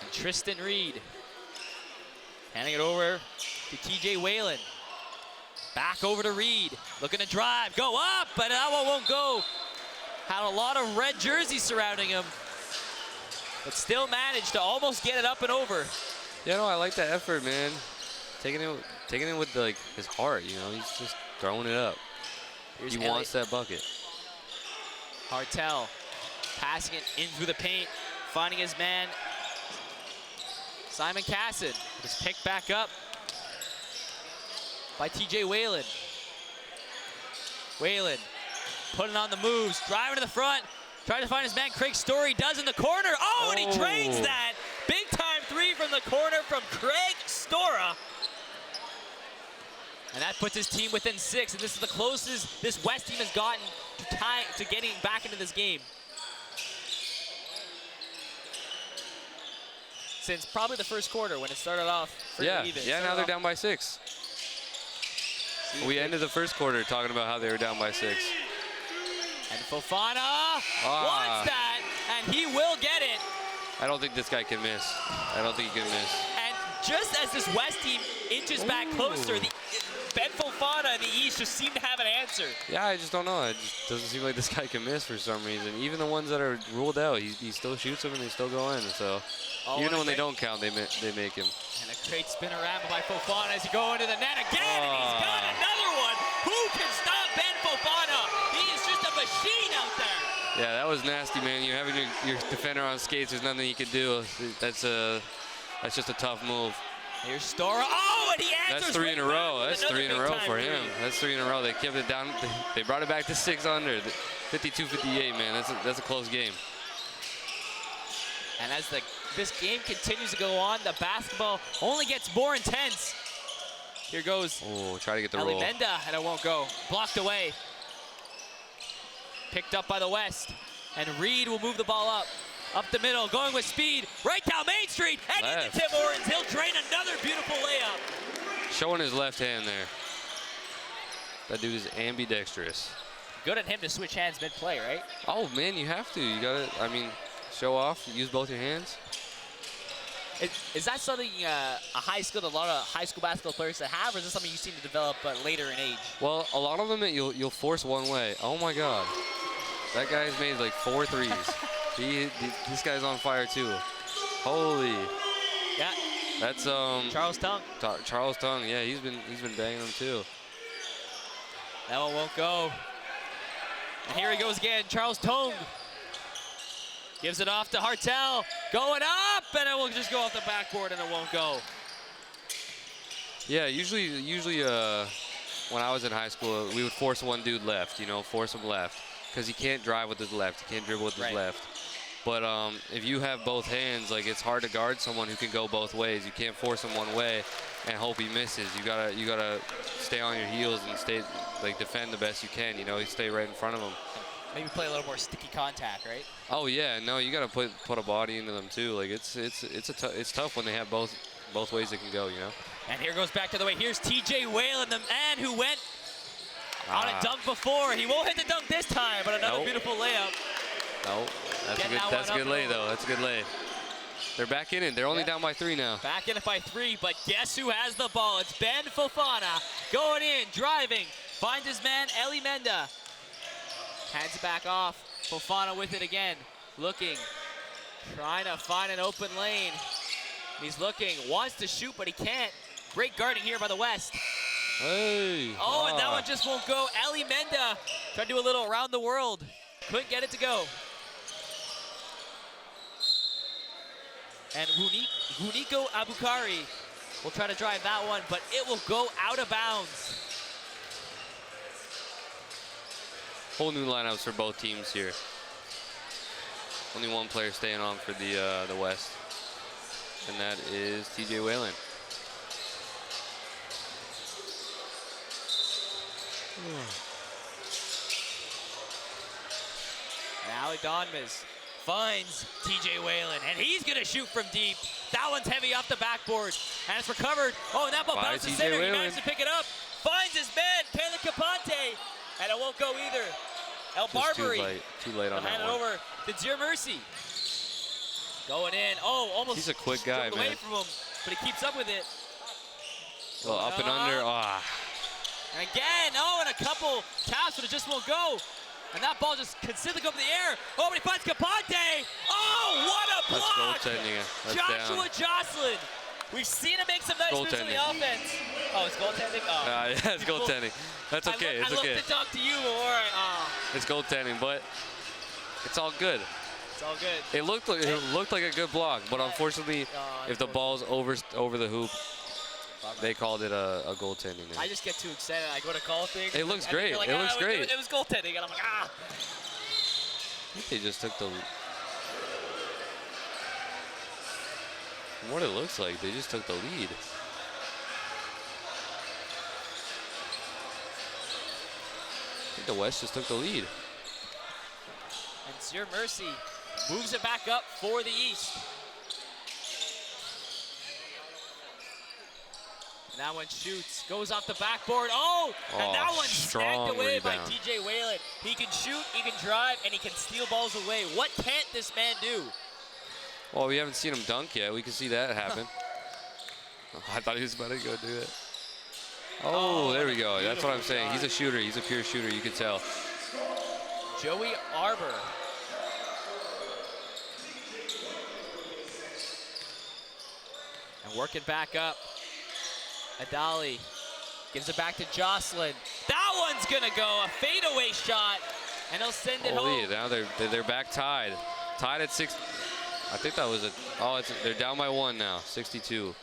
And Tristan Reed handing it over to TJ Whalen. Back over to Reed, looking to drive, go up, but that one won't go. Had a lot of red jerseys surrounding him, but still managed to almost get it up and over. Yeah, no, I like that effort, man. Taking it with like his heart, you know. He's just throwing it up. He wants that bucket. Hartel passing it in through the paint, finding his man, Simon Casson. Just picked back up by TJ Whalen. Whalen putting on the moves, driving to the front, trying to find his man Craig Story, does in the corner. Oh, and he drains that. Big time 3 from the corner from Craig Stora. And that puts his team within 6, and this is the closest this West team has gotten to getting back into this game since probably the first quarter when it started off pretty even. Yeah, now they're down by 6. We ended the first quarter talking about how they were down by 6. And Fofana wants that, and he will get it. I don't think this guy can miss. I don't think he can miss. And just as this West team inches back closer, Ben Fofana and the East just seem to have an answer. Yeah, I just don't know. It just doesn't seem like this guy can miss for some reason. Even the ones that are ruled out, he still shoots them and they still go in. So even when they don't count, they make him. And a great spin around by Fofana as he goes into the net again, and he's got another one. Who can stop Ben Fofana? He is just a machine out there. Yeah, that was nasty, man. You having your defender on skates, there's nothing you can do. That's just a tough move. Here's Stora. Oh, and he answers. That's 3 in a row. That's 3 in a row for him. That's 3 in a row. They kept it down. They brought it back to 6 under. 52-58, man. That's a close game. And as this game continues to go on, the basketball only gets more intense. Here goes. Oh, try to get the Eli roll. Menda, and it won't go. Blocked away. Picked up by the West. And Reed will move the ball up. Up the middle, going with speed, right down Main Street, and into Tim Orens. He'll drain another beautiful layup. Showing his left hand there. That dude is ambidextrous. Good at him to switch hands mid-play, right? Oh, man, you have to. You got to, I mean, show off, use both your hands. Is that something a high school, a lot of high school basketball players that have, or is this something you seem to develop later in age? Well, a lot of them, you'll force one way. Oh, my God. That guy's made like 4 threes. This guy's on fire too. Holy. Yeah. That's Charles Tung. Charles Tung. Yeah, he's been banging them too. That one won't go. And here he goes again. Charles Tung gives it off to Hartel. Going up, and it will just go off the backboard, and it won't go. Yeah, usually when I was in high school, we would force one dude left. You know, force him left, because he can't drive with his left. He can't dribble with his left. But if you have both hands, like, it's hard to guard someone who can go both ways. You can't force him one way and hope he misses. You gotta stay on your heels and defend the best you can. You know, you stay right in front of him. Maybe play a little more sticky contact, right? Oh yeah, no, you gotta put a body into them too. Like it's tough when they have both ways they can go. You know. And here goes back to the way. Here's TJ Whalen, the man who went on a dunk before. He won't hit the dunk this time, but another beautiful layup. No, that's a good lay though. That's a good lay. They're back in it. They're only down by 3 now. Back in it by 3, but guess who has the ball? It's Ben Fofana going in, driving, finds his man, Eli Menda. Hands it back off. Fofana with it again, looking, trying to find an open lane. He's looking, wants to shoot, but he can't. Great guarding here by the West. Hey. Oh, and that one just won't go. Eli Menda tried to do a little around the world. Couldn't get it to go. And Huniko Abukari will try to drive that one, but it will go out of bounds. Whole new lineups for both teams here. Only one player staying on for the West, and that is TJ Whalen. And Ali Donmas finds TJ Whalen, and he's gonna shoot from deep. That one's heavy off the backboard, and it's recovered. Oh, and that ball bounces TJ center. Whalen. He managed to pick it up. Finds his man, Taylor Capante, and it won't go either. El Barbary. Too late on that hand it one. over to Dear Mercy. Going in. Oh, almost. He's a quick guy, away man. from him, but he keeps up with it. Well, up and under. And again, and a couple taps, but it just won't go. And that ball just consistently go up in the air. Oh, but he finds Capante. Oh, what a block! That's goaltending. That's Joshua down. Jocelyn. We've seen him make some nice moves on the offense. Oh, it's goaltending? Oh. Yeah, it's goaltending. That's okay. It's okay. I looked to talk to you, but all right. It's goaltending, but it's all good. It's all good. It looked like a good block, but unfortunately, if the ball's over the hoop, they called it a goaltending. I just get too excited. I go to call things. It looks great. Like, it looks great. It was goaltending, and I'm like, I think they just took the. From what it looks like, they just took the lead. I think the West just took the lead. And Dear Mercy moves it back up for the East. And that one shoots, goes off the backboard. Oh, and that one snagged away by TJ Whalen. He can shoot, he can drive, and he can steal balls away. What can't this man do? Well, we haven't seen him dunk yet. We can see that happen. I thought he was about to go do it. Oh, there we go. That's what I'm saying. He's a shooter. He's a pure shooter. You can tell. Joey Arbor. And working back up. Adali gives it back to Jocelyn. That one's gonna go, a fadeaway shot, and he'll send it home. Now they're back tied at 6. I think that was it. Oh, they're down by 1 now, 62.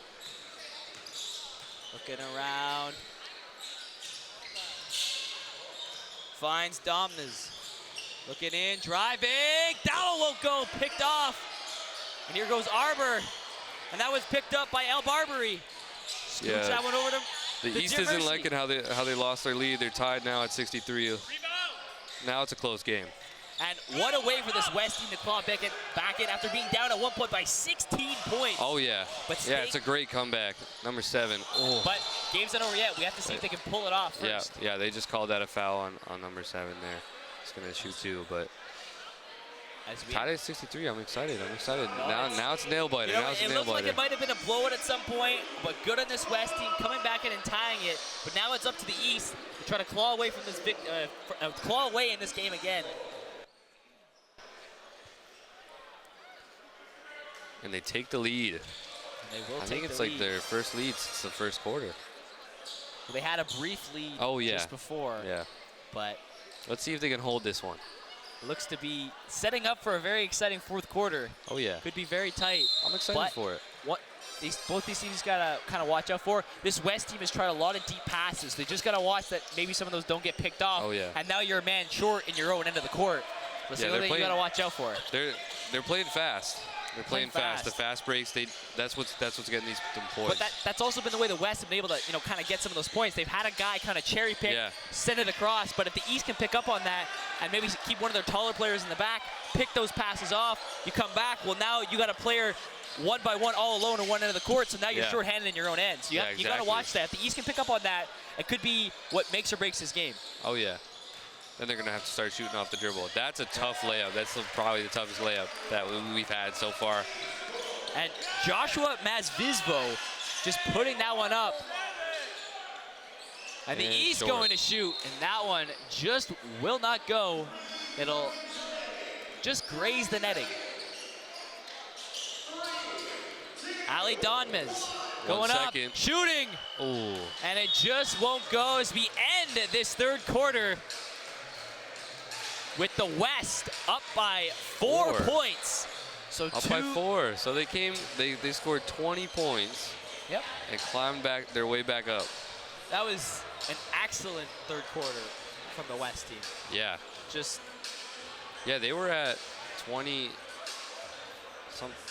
Looking around. Finds Domnez. Looking in, driving. That one won't go, picked off. And here goes Arbor. And that was picked up by El Barbary. Scoots that one over to the East isn't liking how they lost their lead. They're tied now at 63. Rebound. Now it's a close game. And what a way for this West team to claw back in after being down at one point by 16 points. Oh, yeah. But yeah, it's a great comeback. Number 7. Oh. But game's not over yet. We have to see if they can pull it off first. Yeah, they just called that a foul on number 7 there. He's going to shoot 2, but tied at 63. I'm excited. Now it's nail biter. It looks like it might have been a blowout at some point, but good on this West team coming back in and tying it. But now it's up to the East to try to claw away from this claw away in this game again. And they take the lead. I think it's like their first lead since the first quarter. Well, they had a brief lead just before. Yeah. But let's see if they can hold this one. Looks to be setting up for a very exciting fourth quarter. Oh, yeah. Could be very tight. I'm excited for it. What both these teams got to kind of watch out for. This West team has tried a lot of deep passes. They just got to watch that maybe some of those don't get picked off. Oh, yeah. And now you're a man short in your own end of the court. That's the thing you got to watch out for. They're playing fast. They're playing fast. The fast breaks, that's what's getting these points. But that's also been the way the West have been able to kind of get some of those points. They've had a guy kind of cherry pick, send it across. But if the East can pick up on that and maybe keep one of their taller players in the back, pick those passes off, you come back. Well, now you got a player 1 by 1 all alone in one end of the court, so now you're short-handed in your own end. So you got to watch that. If the East can pick up on that, it could be what makes or breaks this game. Oh, yeah. then they're going to have to start shooting off the dribble. That's a tough layup. That's probably the toughest layup that we've had so far. And Joshua Mazvizvo just putting that one up. And the East short. going to shoot, and that one just will not go. It'll just graze the netting. Ali Donmez going up, shooting. Ooh. And it just won't go as we end this third quarter with the West up by 4 points. So up by 4. So they scored 20 points. Yep. And climbed their way back up. That was an excellent third quarter from the West team. Yeah. Yeah, they were at 20.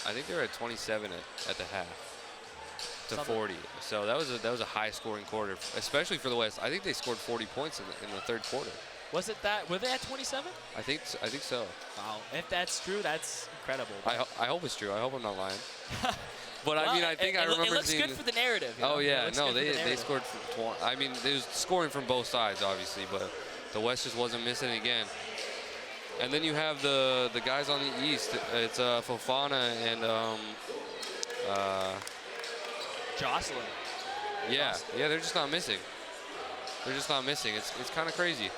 I think they were at 27 at the half to 40. So that was a high scoring quarter, especially for the West. I think they scored 40 points in the third quarter. Was it that? Were they at 27? I think so. Wow. If that's true, that's incredible. I hope it's true. I hope I'm not lying. But well, I mean, I think I remember it looks seeing. good for the narrative. Oh yeah, no, they scored. I mean, there's scoring from both sides, obviously, but the West just wasn't missing again. And then you have the guys on the East. It's Fofana and Jocelyn. Yeah, they're just not missing. It's kind of crazy.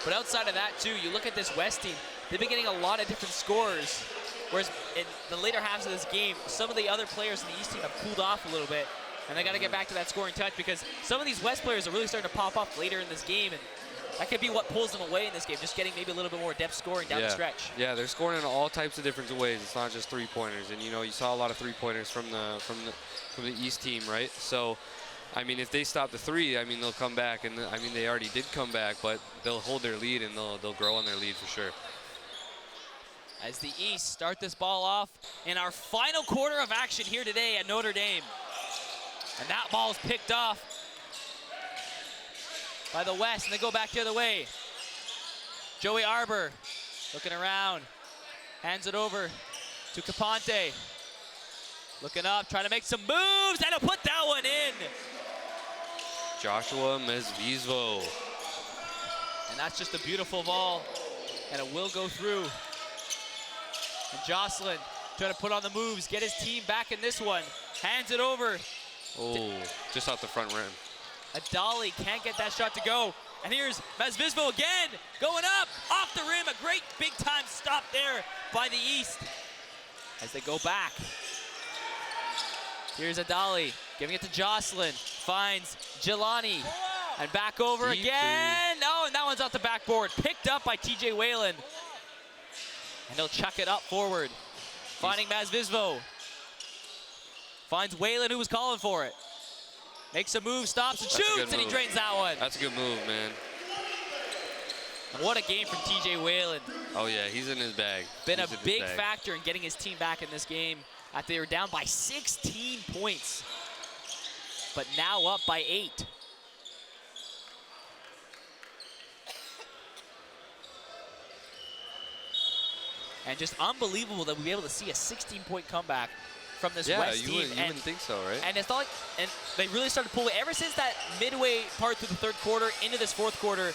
But outside of that too, you look at this West team. They've been getting a lot of different scores. Whereas in the later halves of this game, some of the other players in the East team have cooled off a little bit, and they got to get back to that scoring touch because some of these West players are really starting to pop up later in this game, and that could be what pulls them away in this game, just getting maybe a little bit more depth scoring down the stretch. Yeah, they're scoring in all types of different ways. It's not just three-pointers, and you saw a lot of three-pointers from the East team, right? So, I mean, if they stop the three, I mean, they'll come back, and I mean, they already did come back, but they'll hold their lead and they'll grow on their lead for sure. As the East start this ball off in our final quarter of action here today at Notre-Dame. And that ball is picked off by the West, and they go back the other way. Joey Arbor looking around, hands it over to Capante. Looking up, trying to make some moves, and he'll put that one in. Joshua Mazvizvo. And that's just a beautiful ball, and it will go through. And Jocelyn trying to put on the moves, get his team back in this one. Hands it over. Oh, just off the front rim. Adali can't get that shot to go. And here's Mazvizvo again, going up, off the rim. A great big time stop there by the East. As they go back. Here's Adali, giving it to Jocelyn. Finds Jelani. And back over again. Oh, and that one's off the backboard. Picked up by TJ Whalen. And he'll chuck it up forward. Finding Mazvizvo. Finds Whalen, who was calling for it. Makes a move, stops and shoots, and he drains that one. That's a good move, man. What a game from TJ Whalen. Oh yeah, he's in his bag. Been a big factor in getting his team back in this game after they were down by 16 points. But now up by 8. And just unbelievable that we'll be able to see a 16-point comeback from this West team. Yeah, you wouldn't think so, right? And it's not like, and they really started pulling ever since that midway part through the third quarter into this fourth quarter.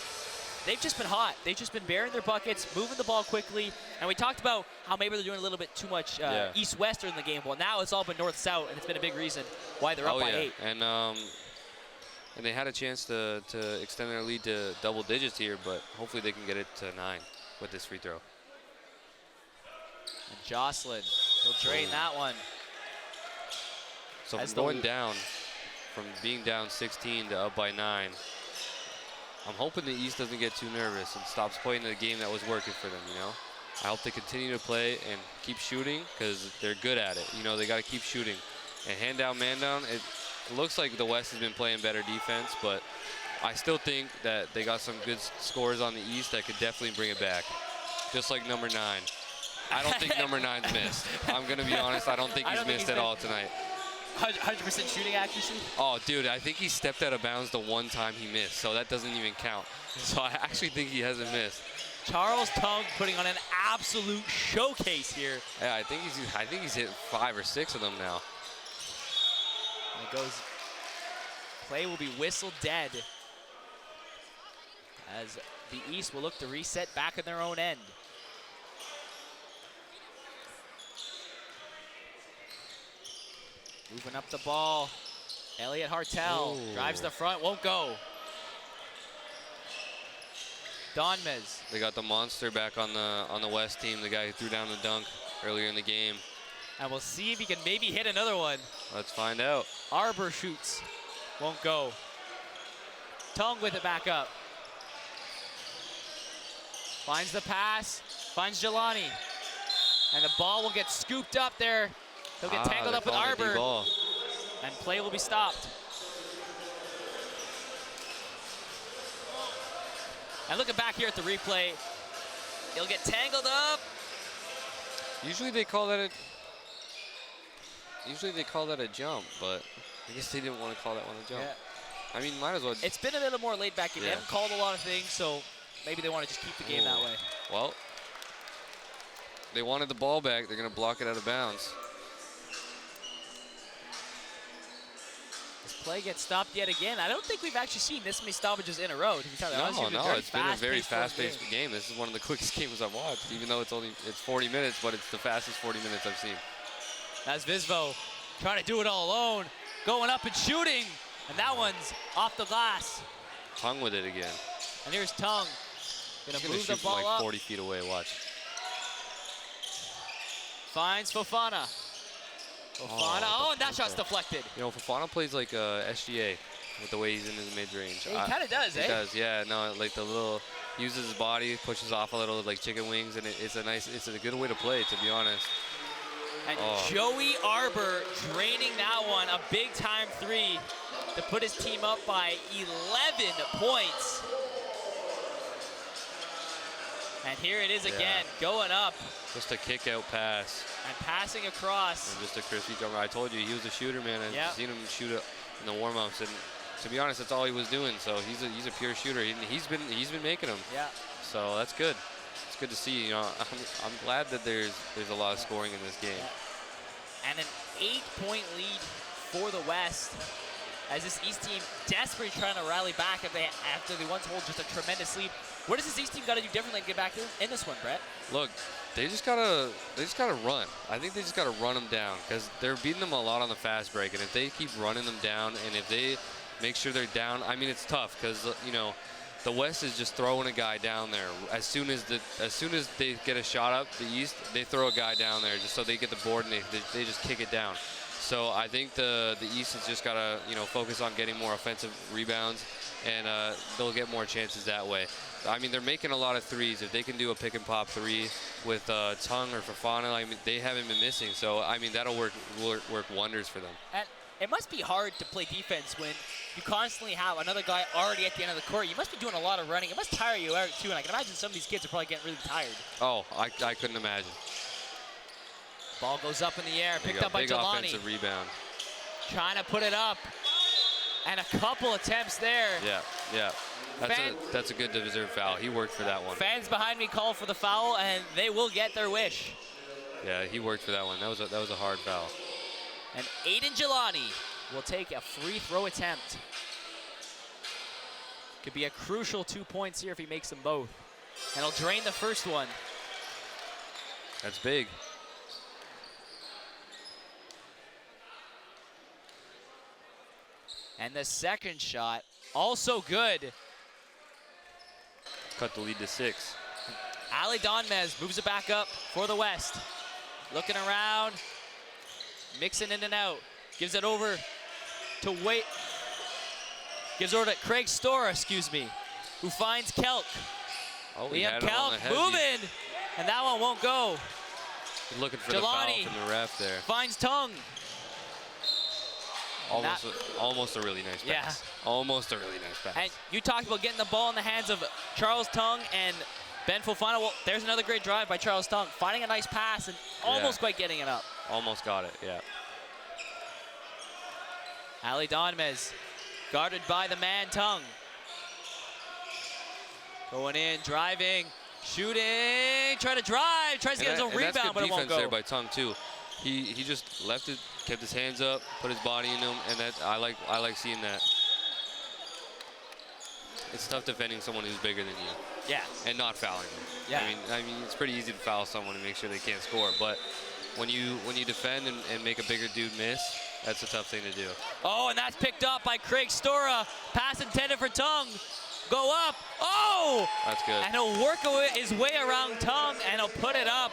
They've just been hot. They've just been bearing their buckets, moving the ball quickly. And we talked about how maybe they're doing a little bit too much east-west in the game. Well, now it's all been north-south, and it's been a big reason why they're up by 8. And they had a chance to extend their lead to double digits here, but hopefully they can get it to 9 with this free throw. And Jocelyn, he'll drain that one. So from going down, from being down 16 to up by 9, I'm hoping the East doesn't get too nervous and stops playing the game that was working for them, I hope they continue to play and keep shooting because they're good at it. They got to keep shooting. And hand down, man down, it looks like the West has been playing better defense, but I still think that they got some good scores on the East that could definitely bring it back, just like number 9. I don't think number 9's missed. I'm going to be honest. I don't think he's missed at all tonight. 100% shooting accuracy? Oh, dude, I think he stepped out of bounds the one time he missed, so that doesn't even count. So I actually think he hasn't missed. Charles Tung putting on an absolute showcase here. Yeah, I think he's hit 5 or 6 of them now. And it goes. Play will be whistled dead. as the East will look to reset back in their own end. Moving up the ball. Elliot Hartel drives the front, won't go. Donmez. They got the monster back on the West team, the guy who threw down the dunk earlier in the game. And we'll see if he can maybe hit another one. Let's find out. Arbor shoots, won't go. Tung with it back up. Finds the pass, finds Jelani. And the ball will get scooped up there. He'll get tangled up with Arbor. And play will be stopped. And looking back here at the replay, he'll get tangled up. Usually they call that a jump, but I guess they didn't want to call that one a jump. Yeah. I mean, might as well. It's been a little more laid back. They haven't called a lot of things, so maybe they want to just keep the game that way. Well, they wanted the ball back. They're going to block it out of bounds. This play gets stopped yet again. I don't think we've actually seen this many stoppages in a row. To be honest, it's been a very fast-paced game. This is one of the quickest games I've watched, even though it's 40 minutes, but it's the fastest 40 minutes I've seen. That's Visvo trying to do it all alone, going up and shooting, and that one's off the glass. Tung with it again. And here's Tung, gonna move the ball from like up. 40 feet away, watch. Finds Fofana. Fofana, and that shot's deflected. You know, Fofana plays like SGA with the way he's in his mid-range. Yeah, he kind of does, He does, yeah. No, like the little, uses his body, pushes off a little like chicken wings, and it's a good way to play, to be honest. And Joey Arbor draining that one, a big-time three to put his team up by 11 points. And here it is again, going up. Just a kick-out pass. And passing across. And just a crispy jumper. I told you, he was a shooter, man. I've seen him shoot it in the warm-ups, and to be honest, that's all he was doing. So he's a pure shooter. He's been making them. Yeah. So that's good. It's good to see. You know, I'm glad that there's a lot of scoring in this game. Yeah. And an 8-point lead for the West, as this East team desperately trying to rally back after they once hold just a tremendous lead. What does this East team got to do differently to get back in this one, Brett? Look, they just gotta run. I think they just gotta run them down, because they're beating them a lot on the fast break, and if they keep running them down, and if they make sure they're down, I mean, it's tough, because you know, the West is just throwing a guy down there. As soon as they get a shot up, the East, they throw a guy down there just so they get the board, and they just kick it down. So I think the East has just got to, you know, focus on getting more offensive rebounds, and they'll get more chances that way. I mean, they're making a lot of threes. If they can do a pick and pop three with Tung or Fofana, I mean, they haven't been missing. So I mean, that'll work wonders for them. And it must be hard to play defense when you constantly have another guy already at the end of the court. You must be doing a lot of running. It must tire you out too. And I can imagine some of these kids are probably getting really tired. Oh, I couldn't imagine. Ball goes up in the air, picked up by big Jelani. Offensive rebound. Trying to put it up. And a couple attempts there. Yeah. That's a good deserved foul. He worked for that one. Fans behind me call for the foul, and they will get their wish. Yeah, he worked for that one. That was a hard foul. And Aiden Jelani will take a free throw attempt. Could be a crucial 2 points here if he makes them both. And he'll drain the first one. That's big. And the second shot, also good. Cut the lead to 6. Ali Donmez moves it back up for the West. Looking around, mixing in and out. Gives it over to Craig Stora, who finds Kelk. Oh, Liam Kelk moving, and that one won't go. He's looking for the foul from the ref there. Finds Tung. Almost a really nice pass. Yeah. Almost a really nice pass. And you talked about getting the ball in the hands of Charles Tung and Ben Fofana. Well, there's another great drive by Charles Tung, finding a nice pass and almost quite getting it up. Almost got it, yeah. Ali Donmez, guarded by the man Tung. Going in, driving, shooting, trying to drive, tries to get his own rebound, but it won't go. That's good defense there by Tung too. He just left it, kept his hands up, put his body in them, and I like seeing that. it's tough defending someone who's bigger than you. Yeah. And not fouling them. Yeah. I mean, it's pretty easy to foul someone and make sure they can't score. But when you defend and make a bigger dude miss, that's a tough thing to do. Oh, and that's picked up by Craig Stora. Pass intended for Tung. Go up. Oh! That's good. And he'll work his way around Tung, and he'll put it up.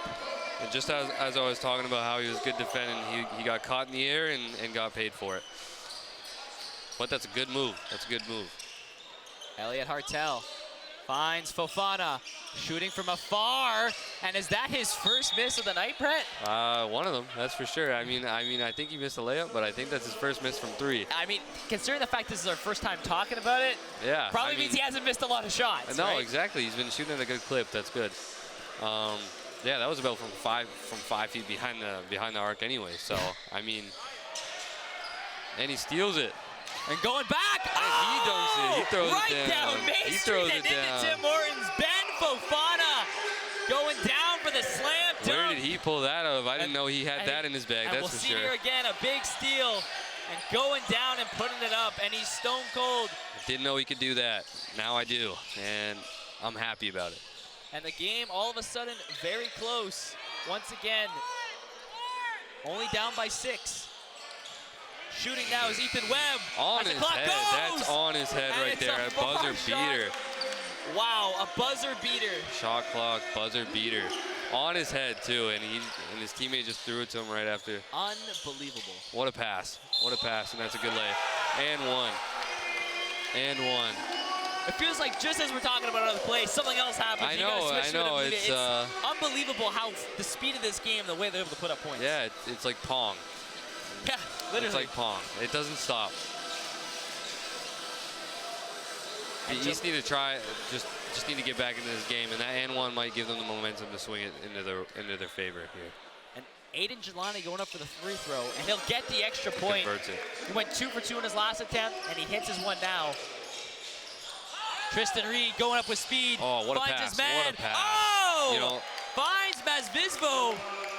And just as I was talking about how he was good defending, he got caught in the air and got paid for it. But that's a good move. That's a good move. Elliot Hartel finds Fofana, shooting from afar. And is that his first miss of the night, Brett? One of them, that's for sure. I mean, I think he missed a layup, but I think that's his first miss from 3. I mean, considering the fact this is our first time talking about it, yeah, probably means he hasn't missed a lot of shots. No, right? exactly. He's been shooting at a good clip. That's good. Yeah, that was about from 5 feet behind the arc anyway. So I mean, and he steals it. And going back, he dunks it. He throws right it down. down Main He Street throws and it down. into Tim Hortons. Ben Fofana going down for the slam dunk. Where did he pull that out of? I didn't know he had that in his bag. And That's we'll for see sure. here again, a big steal and going down and putting it up, and he's stone cold. Didn't know he could do that. Now I do, and I'm happy about it. And the game all of a sudden very close. Once again, only down by 6. Shooting now is Ethan Webb. On his head. Goes. That's on his head And right it's there. A buzzer beater. Wow, a buzzer beater. Shot clock, buzzer beater. On his head too, and his teammate just threw it to him right after. Unbelievable. What a pass. What a pass, and that's a good lay. And one. And one. It feels like just as we're talking about another play, something else happens. I know. It's unbelievable how the speed of this game, the way they're able to put up points. Yeah, it's like Pong. Yeah, literally. It's like Pong. It doesn't stop. The East need to try, just need to get back into this game, and that and one might give them the momentum to swing it into their favor here. And Aiden Jelani going up for the free throw, and he'll get the extra point. Converts it. He went 2 for 2 in his last attempt, and he hits his one now. Tristan Reed going up with speed. Oh, what a finds pass. his man. What a pass. Oh! You know, finds Mazvizvo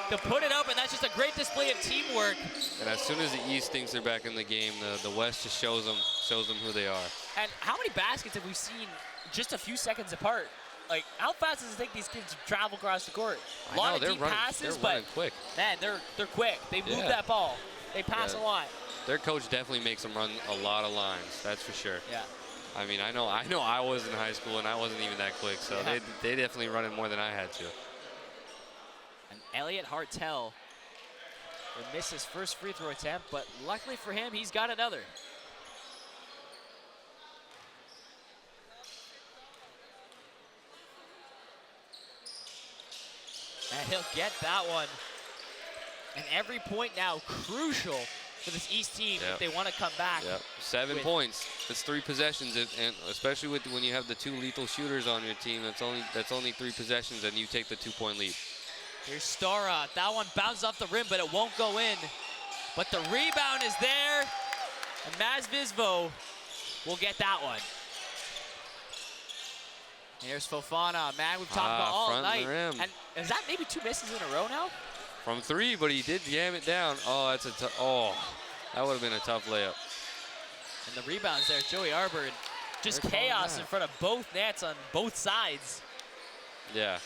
to put it up, and that's just a great display of teamwork. and as soon as the East thinks they're back in the game, the West just shows them who they are. And how many baskets have we seen just a few seconds apart? Like, how fast does it take these kids to travel across the court? A lot of deep passes, but quick. Man, they're quick. They move Yeah. that ball. They pass Yeah. a lot. Their coach definitely makes them run a lot of lines. That's for sure. Yeah. I mean, I know I was in high school and I wasn't even that quick, so Yeah. they definitely run it more than I had to. And Elliot Hartel will miss his first free throw attempt, but luckily for him, he's got another. And he'll get that one. And every point now crucial for this East team if they want to come back. Yep. 7 points. That's 3 possessions, and especially when you have the 2 lethal shooters on your team. That's only 3 possessions, and you take the 2-point lead. Here's Stara. That one bounces off the rim, but it won't go in. But the rebound is there, and Mazvizvo will get that one. Here's Fofana, man, we've talked about all night. And is that maybe 2 misses in a row now? From 3, but he did jam it down. Oh, that's that would have been a tough layup. And the rebounds there, Joey Arbor, and just chaos in front of both nets on both sides. Yeah.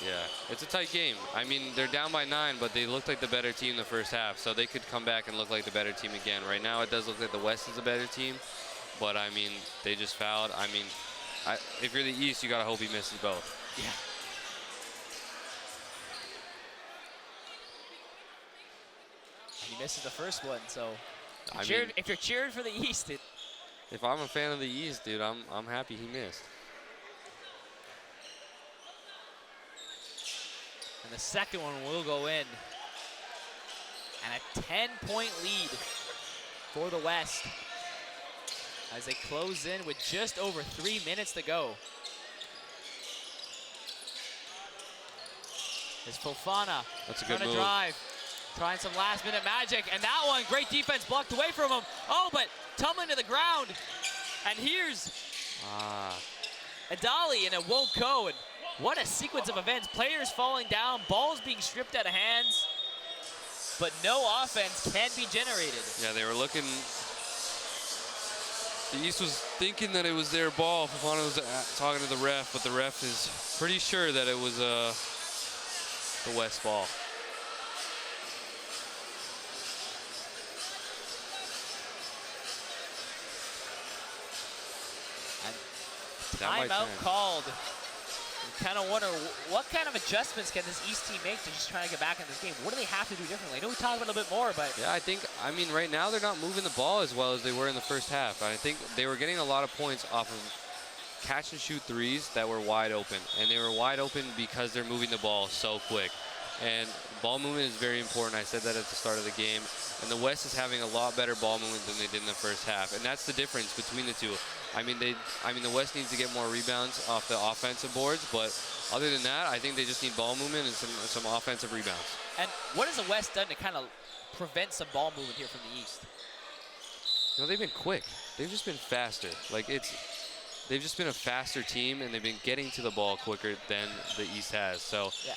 Yeah, it's a tight game. I mean, they're down by 9, but they looked like the better team the first half, so they could come back and look like the better team again. Right now, it does look like the West is a better team, but I mean, they just fouled. I mean, if you're the East, you gotta hope he misses both. Yeah. And he misses the first one, so if you're cheering for the East, if I'm a fan of the East, dude, I'm happy he missed. And the second one will go in. And a 10-point lead for the West as they close in with just over 3 minutes to go. It's Fofana. That's a good move. Drive. Trying some last-minute magic. And that one, great defense blocked away from him. Oh, but tumbling to the ground. And here's Adali, and it won't go. And what a sequence of events. Players falling down, balls being stripped out of hands, but no offense can be generated. Yeah, they were looking The East was thinking that it was their ball. Fofana was talking to the ref, but the ref is pretty sure that it was the West ball. Timeout called. You kind of wonder what kind of adjustments can this East team make to just try to get back in this game. What do they have to do differently? I know we talked about it a bit more, but yeah, I mean, right now they're not moving the ball as well as they were in the first half. I think they were getting a lot of points off of catch and shoot threes that were wide open, and they were wide open because they're moving the ball so quick. And ball movement is very important. I said that at the start of the game. And the West is having a lot better ball movement than they did in the first half. And that's the difference between the two. I mean, the West needs to get more rebounds off the offensive boards, but other than that, I think they just need ball movement and some offensive rebounds. And what has the West done to kind of prevent some ball movement here from the East? You know, they've been quick. They've just been faster. Like, they've just been a faster team, and they've been getting to the ball quicker than the East has. So yeah.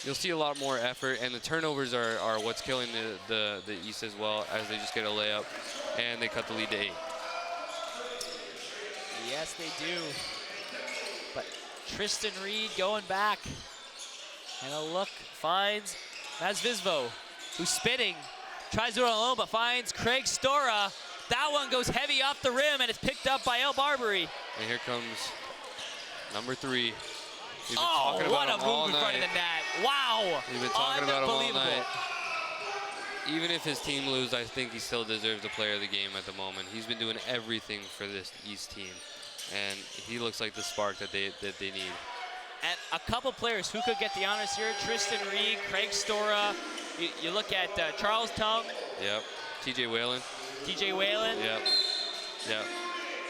You'll see a lot more effort, and the turnovers are what's killing the East as well, as they just get a layup, and they cut the lead to 8. Yes, they do. But Tristan Reed going back. And a look finds Mazvizvo, who's spinning. Tries to do it alone, but finds Craig Stora. That one goes heavy off the rim, and it's picked up by El Barbary. And here comes number 3. Oh, what a move in front of the net. Wow. We've been talking about him all night. Even if his team loses, I think he still deserves the player of the game at the moment. He's been doing everything for this East team, and he looks like the spark that they need. And a couple players who could get the honors here. Tristan Reed, Craig Stora. You look at Charles Tung. Yep. TJ Whalen. TJ Whalen. Yep. Yep.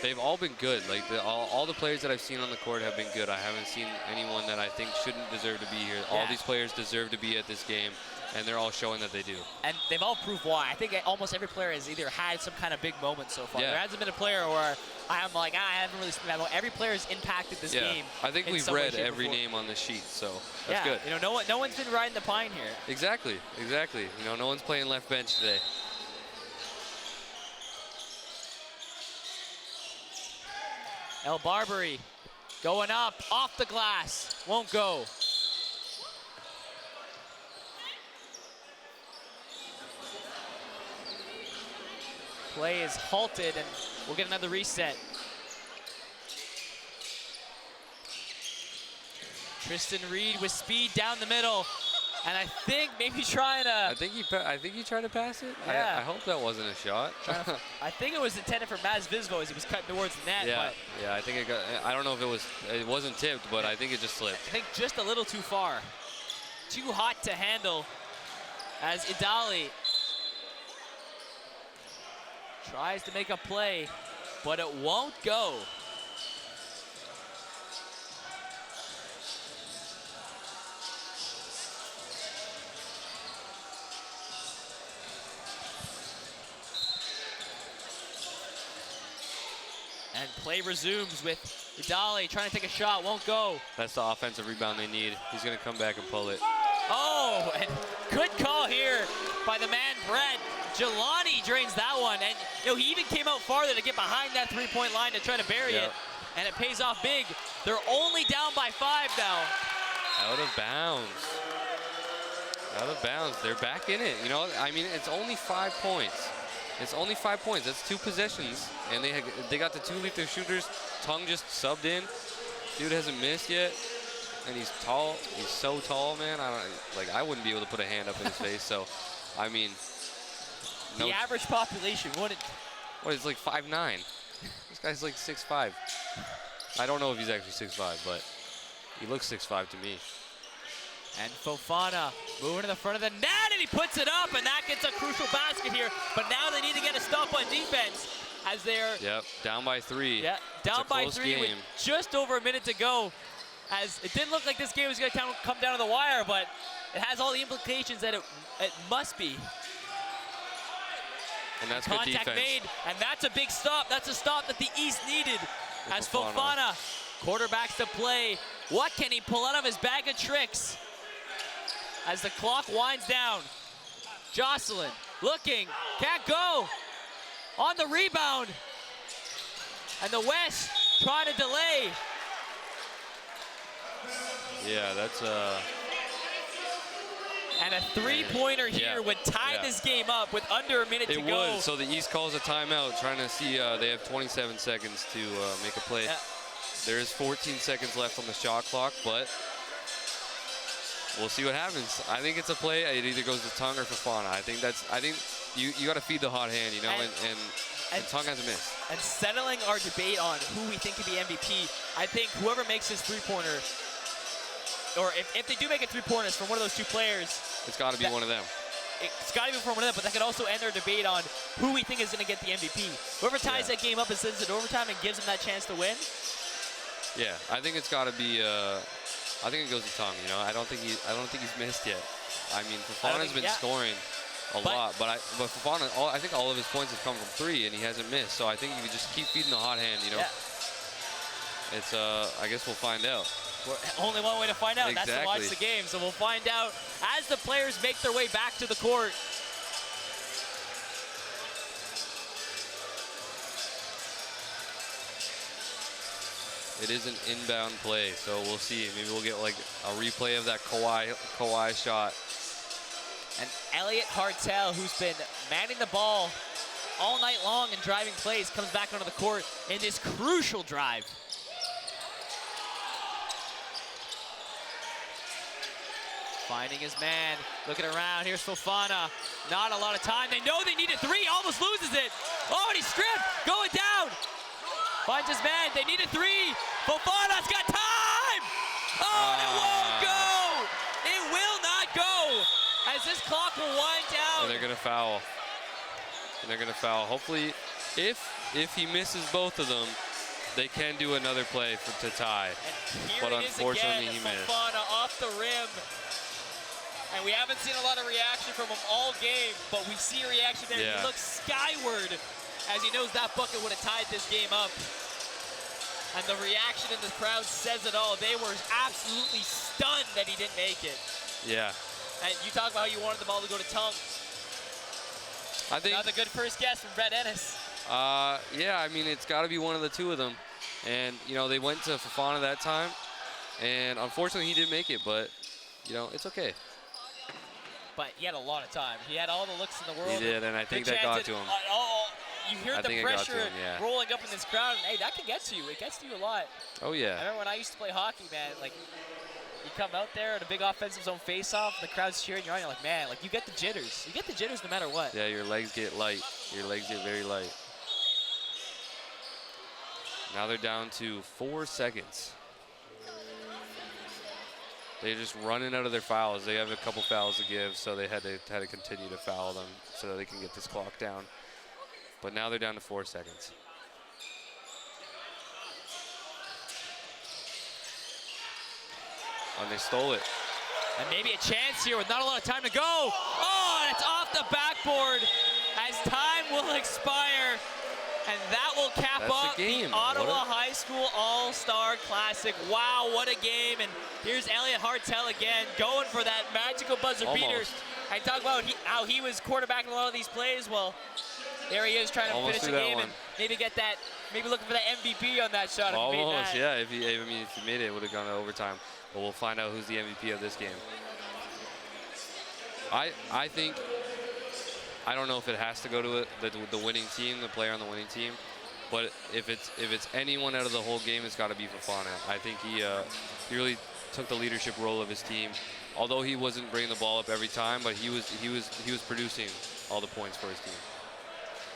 They've all been good. Like all the players that I've seen on the court have been good. I haven't seen anyone that I think shouldn't deserve to be here. Yeah. All these players deserve to be at this game, and they're all showing that they do. And they've all proved why. I think almost every player has either had some kind of big moment so far. Yeah. There hasn't been a player where I'm like, I haven't really seen that. Every player has impacted this game. I think we've read every name on this sheet, so that's good. You know, no one's been riding the pine here. Exactly. You know, no one's playing left bench today. El Barbary going up, off the glass, won't go. Play is halted, and we'll get another reset. Tristan Reed with speed down the middle, and I think maybe trying to. I think he tried to pass it. Yeah. I hope that wasn't a shot. I think it was intended for Mazvizvo as he was cutting towards the net. Yeah, yeah. I think it got. I don't know if it wasn't tipped, but I think it just slipped. I think just a little too far, too hot to handle. As Idali tries to make a play, but it won't go. And play resumes with Idali trying to take a shot, won't go. That's the offensive rebound they need. He's gonna come back and pull it. Oh, and good call here by the man Brett. Jelani drains that one, and you know, he even came out farther to get behind that three-point line to try to bury it, and it pays off big. They're only down by 5 now. Out of bounds. Out of bounds. They're back in it. You know, I mean, it's only 5 points. It's only 5 points. That's 2 possessions, and they got the 2 lethal shooters. Tung just subbed in. Dude hasn't missed yet, and he's tall. He's so tall, man. I wouldn't be able to put a hand up in his face. So, I mean, the average population wouldn't. What? He's like 5'9". This guy's like 6'5". I don't know if he's actually 6'5", but he looks 6'5" to me. And Fofana moving to the front of the net, and he puts it up, and that gets a crucial basket here. But now they need to get a stop on defense as they're down by 3. Yeah, down by 3 with just over a minute to go. As it didn't look like this game was going to come down to the wire, but it has all the implications that it must be. And that's good defense. Contact made, and that's a big stop. That's a stop that the East needed. As Fofana quarterbacks to play. What can he pull out of his bag of tricks? As the clock winds down, Jocelyn looking, can't go. On the rebound, And the West trying to delay. Yeah, that's And a three-pointer here would tie this game up with under a minute to go. It would. So the East calls a timeout, trying to see. They have 27 seconds to make a play. There is 14 seconds left on the shot clock, but we'll see what happens. I think it's a play. It either goes to Tongue or Fofana. I think you got to feed the hot hand, you know, and Tongue hasn't missed. And settling our debate on who we think could be MVP, I think whoever makes this three-pointer, or if they do make a three-pointer from one of those two players, it's got to be one of them. It's got to be from one of them, but that could also end our debate on who we think is going to get the MVP. Whoever ties that game up and sends it overtime and gives them that chance to win. Yeah, I think it's got to be. I think it goes to Tongue. You know, I don't think he's missed yet. I mean, Fofana's been scoring a lot, but Fofana, I think all of his points have come from three, and he hasn't missed. So I think you can just keep feeding the hot hand. You know, it's. I guess we'll find out. Only one way to find out. Exactly. That's to watch the game. So we'll find out as the players make their way back to the court. It is an inbound play, so we'll see. Maybe we'll get like a replay of that Kawhi shot. And Elliot Hartel, who's been manning the ball all night long and driving plays, comes back onto the court in this crucial drive. Finding his man, looking around. Here's Fofana. Not a lot of time. They know they need a three, almost loses it. Oh, and he's stripped, going down. Finds his man, they need a three. Fofana's got time! Oh, and it won't go! It will not go! As this clock will wind down. And they're gonna foul. Hopefully, if he misses both of them, they can do another play to tie. But unfortunately, he missed. Fofana off the rim. And we haven't seen a lot of reaction from him all game, but we see a reaction there. Yeah. He looks skyward as he knows that bucket would have tied this game up. And the reaction in the crowd says it all. They were absolutely stunned that he didn't make it. Yeah. And you talk about how you wanted the ball to go to Tongue. I think another good first guess from Brett Ennis. Yeah, I mean, it's got to be one of the two of them. And, you know, they went to Fofana that time. And unfortunately, he didn't make it, but, you know, it's okay. But he had a lot of time. He had all the looks in the world. He did, and I think that got to him. You hear the pressure rolling up in this crowd, and hey, that can get to you. It gets to you a lot. Oh, yeah. I remember when I used to play hockey, man, like, you come out there at a big offensive zone face-off, and the crowd's cheering you on, you're like, man, like, you get the jitters. You get the jitters no matter what. Yeah, your legs get light. Your legs get very light. Now they're down to 4 seconds. They're just running out of their fouls. They have a couple fouls to give, so they had to continue to foul them so that they can get this clock down. But now they're down to 4 seconds. And they stole it. And maybe a chance here with not a lot of time to go. Oh, and it's off the backboard as time will expire. And that will cap up the Ottawa High School All-Star Classic. Wow, what a game. And here's Elliot Hartel again going for that magical buzzer beater. I talk about how he was quarterbacking a lot of these plays. Well, there he is trying to finish the game and maybe get that, maybe looking for that MVP on that shot. Almost, yeah. If he made it, it would have gone to overtime. But we'll find out who's the MVP of this game. I think, I don't know if it has to go to the winning team, the player on the winning team, but if it's anyone out of the whole game, it's got to be Fofana. I think he really took the leadership role of his team. Although he wasn't bringing the ball up every time, but he was producing all the points for his team.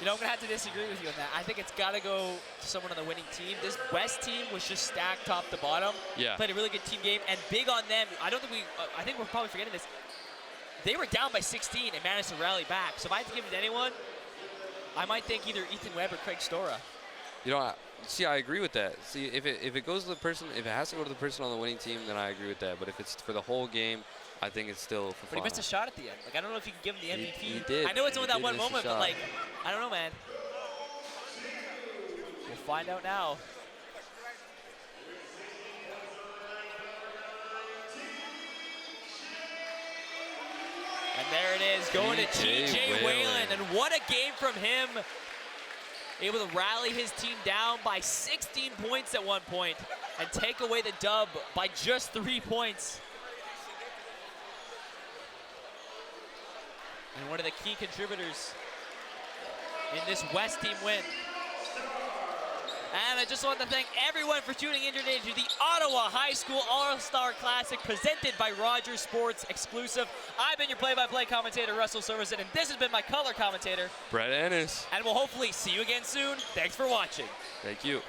You know, I'm gonna have to disagree with you on that. I think it's got to go to someone on the winning team. This West team was just stacked top to bottom. Yeah. Played a really good team game, and big on them. I think we're probably forgetting this. They were down by 16 and managed to rally back. So if I had to give it to anyone, I might think either Ethan Webb or Craig Stora. You know, see, I agree with that. See, if it goes to the person, if it has to go to the person on the winning team, then I agree with that. But if it's for the whole game, I think it's still Fofana. But he missed a shot at the end. Like, I don't know if you can give him the MVP. He did. I know it's only that one moment, but like, I don't know, man. We'll find out now. And there it is, going to TJ Whalen. And what a game from him. able to rally his team down by 16 points at one point and take away the dub by just 3 points. And one of the key contributors in this West team win. And I just want to thank everyone for tuning in today to the Ottawa High School All-Star Classic presented by RSE Sports exclusive. I've been your play-by-play commentator, Russell Silverson, and this has been my color commentator, Brett Ennis. And we'll hopefully see you again soon. Thanks for watching. Thank you.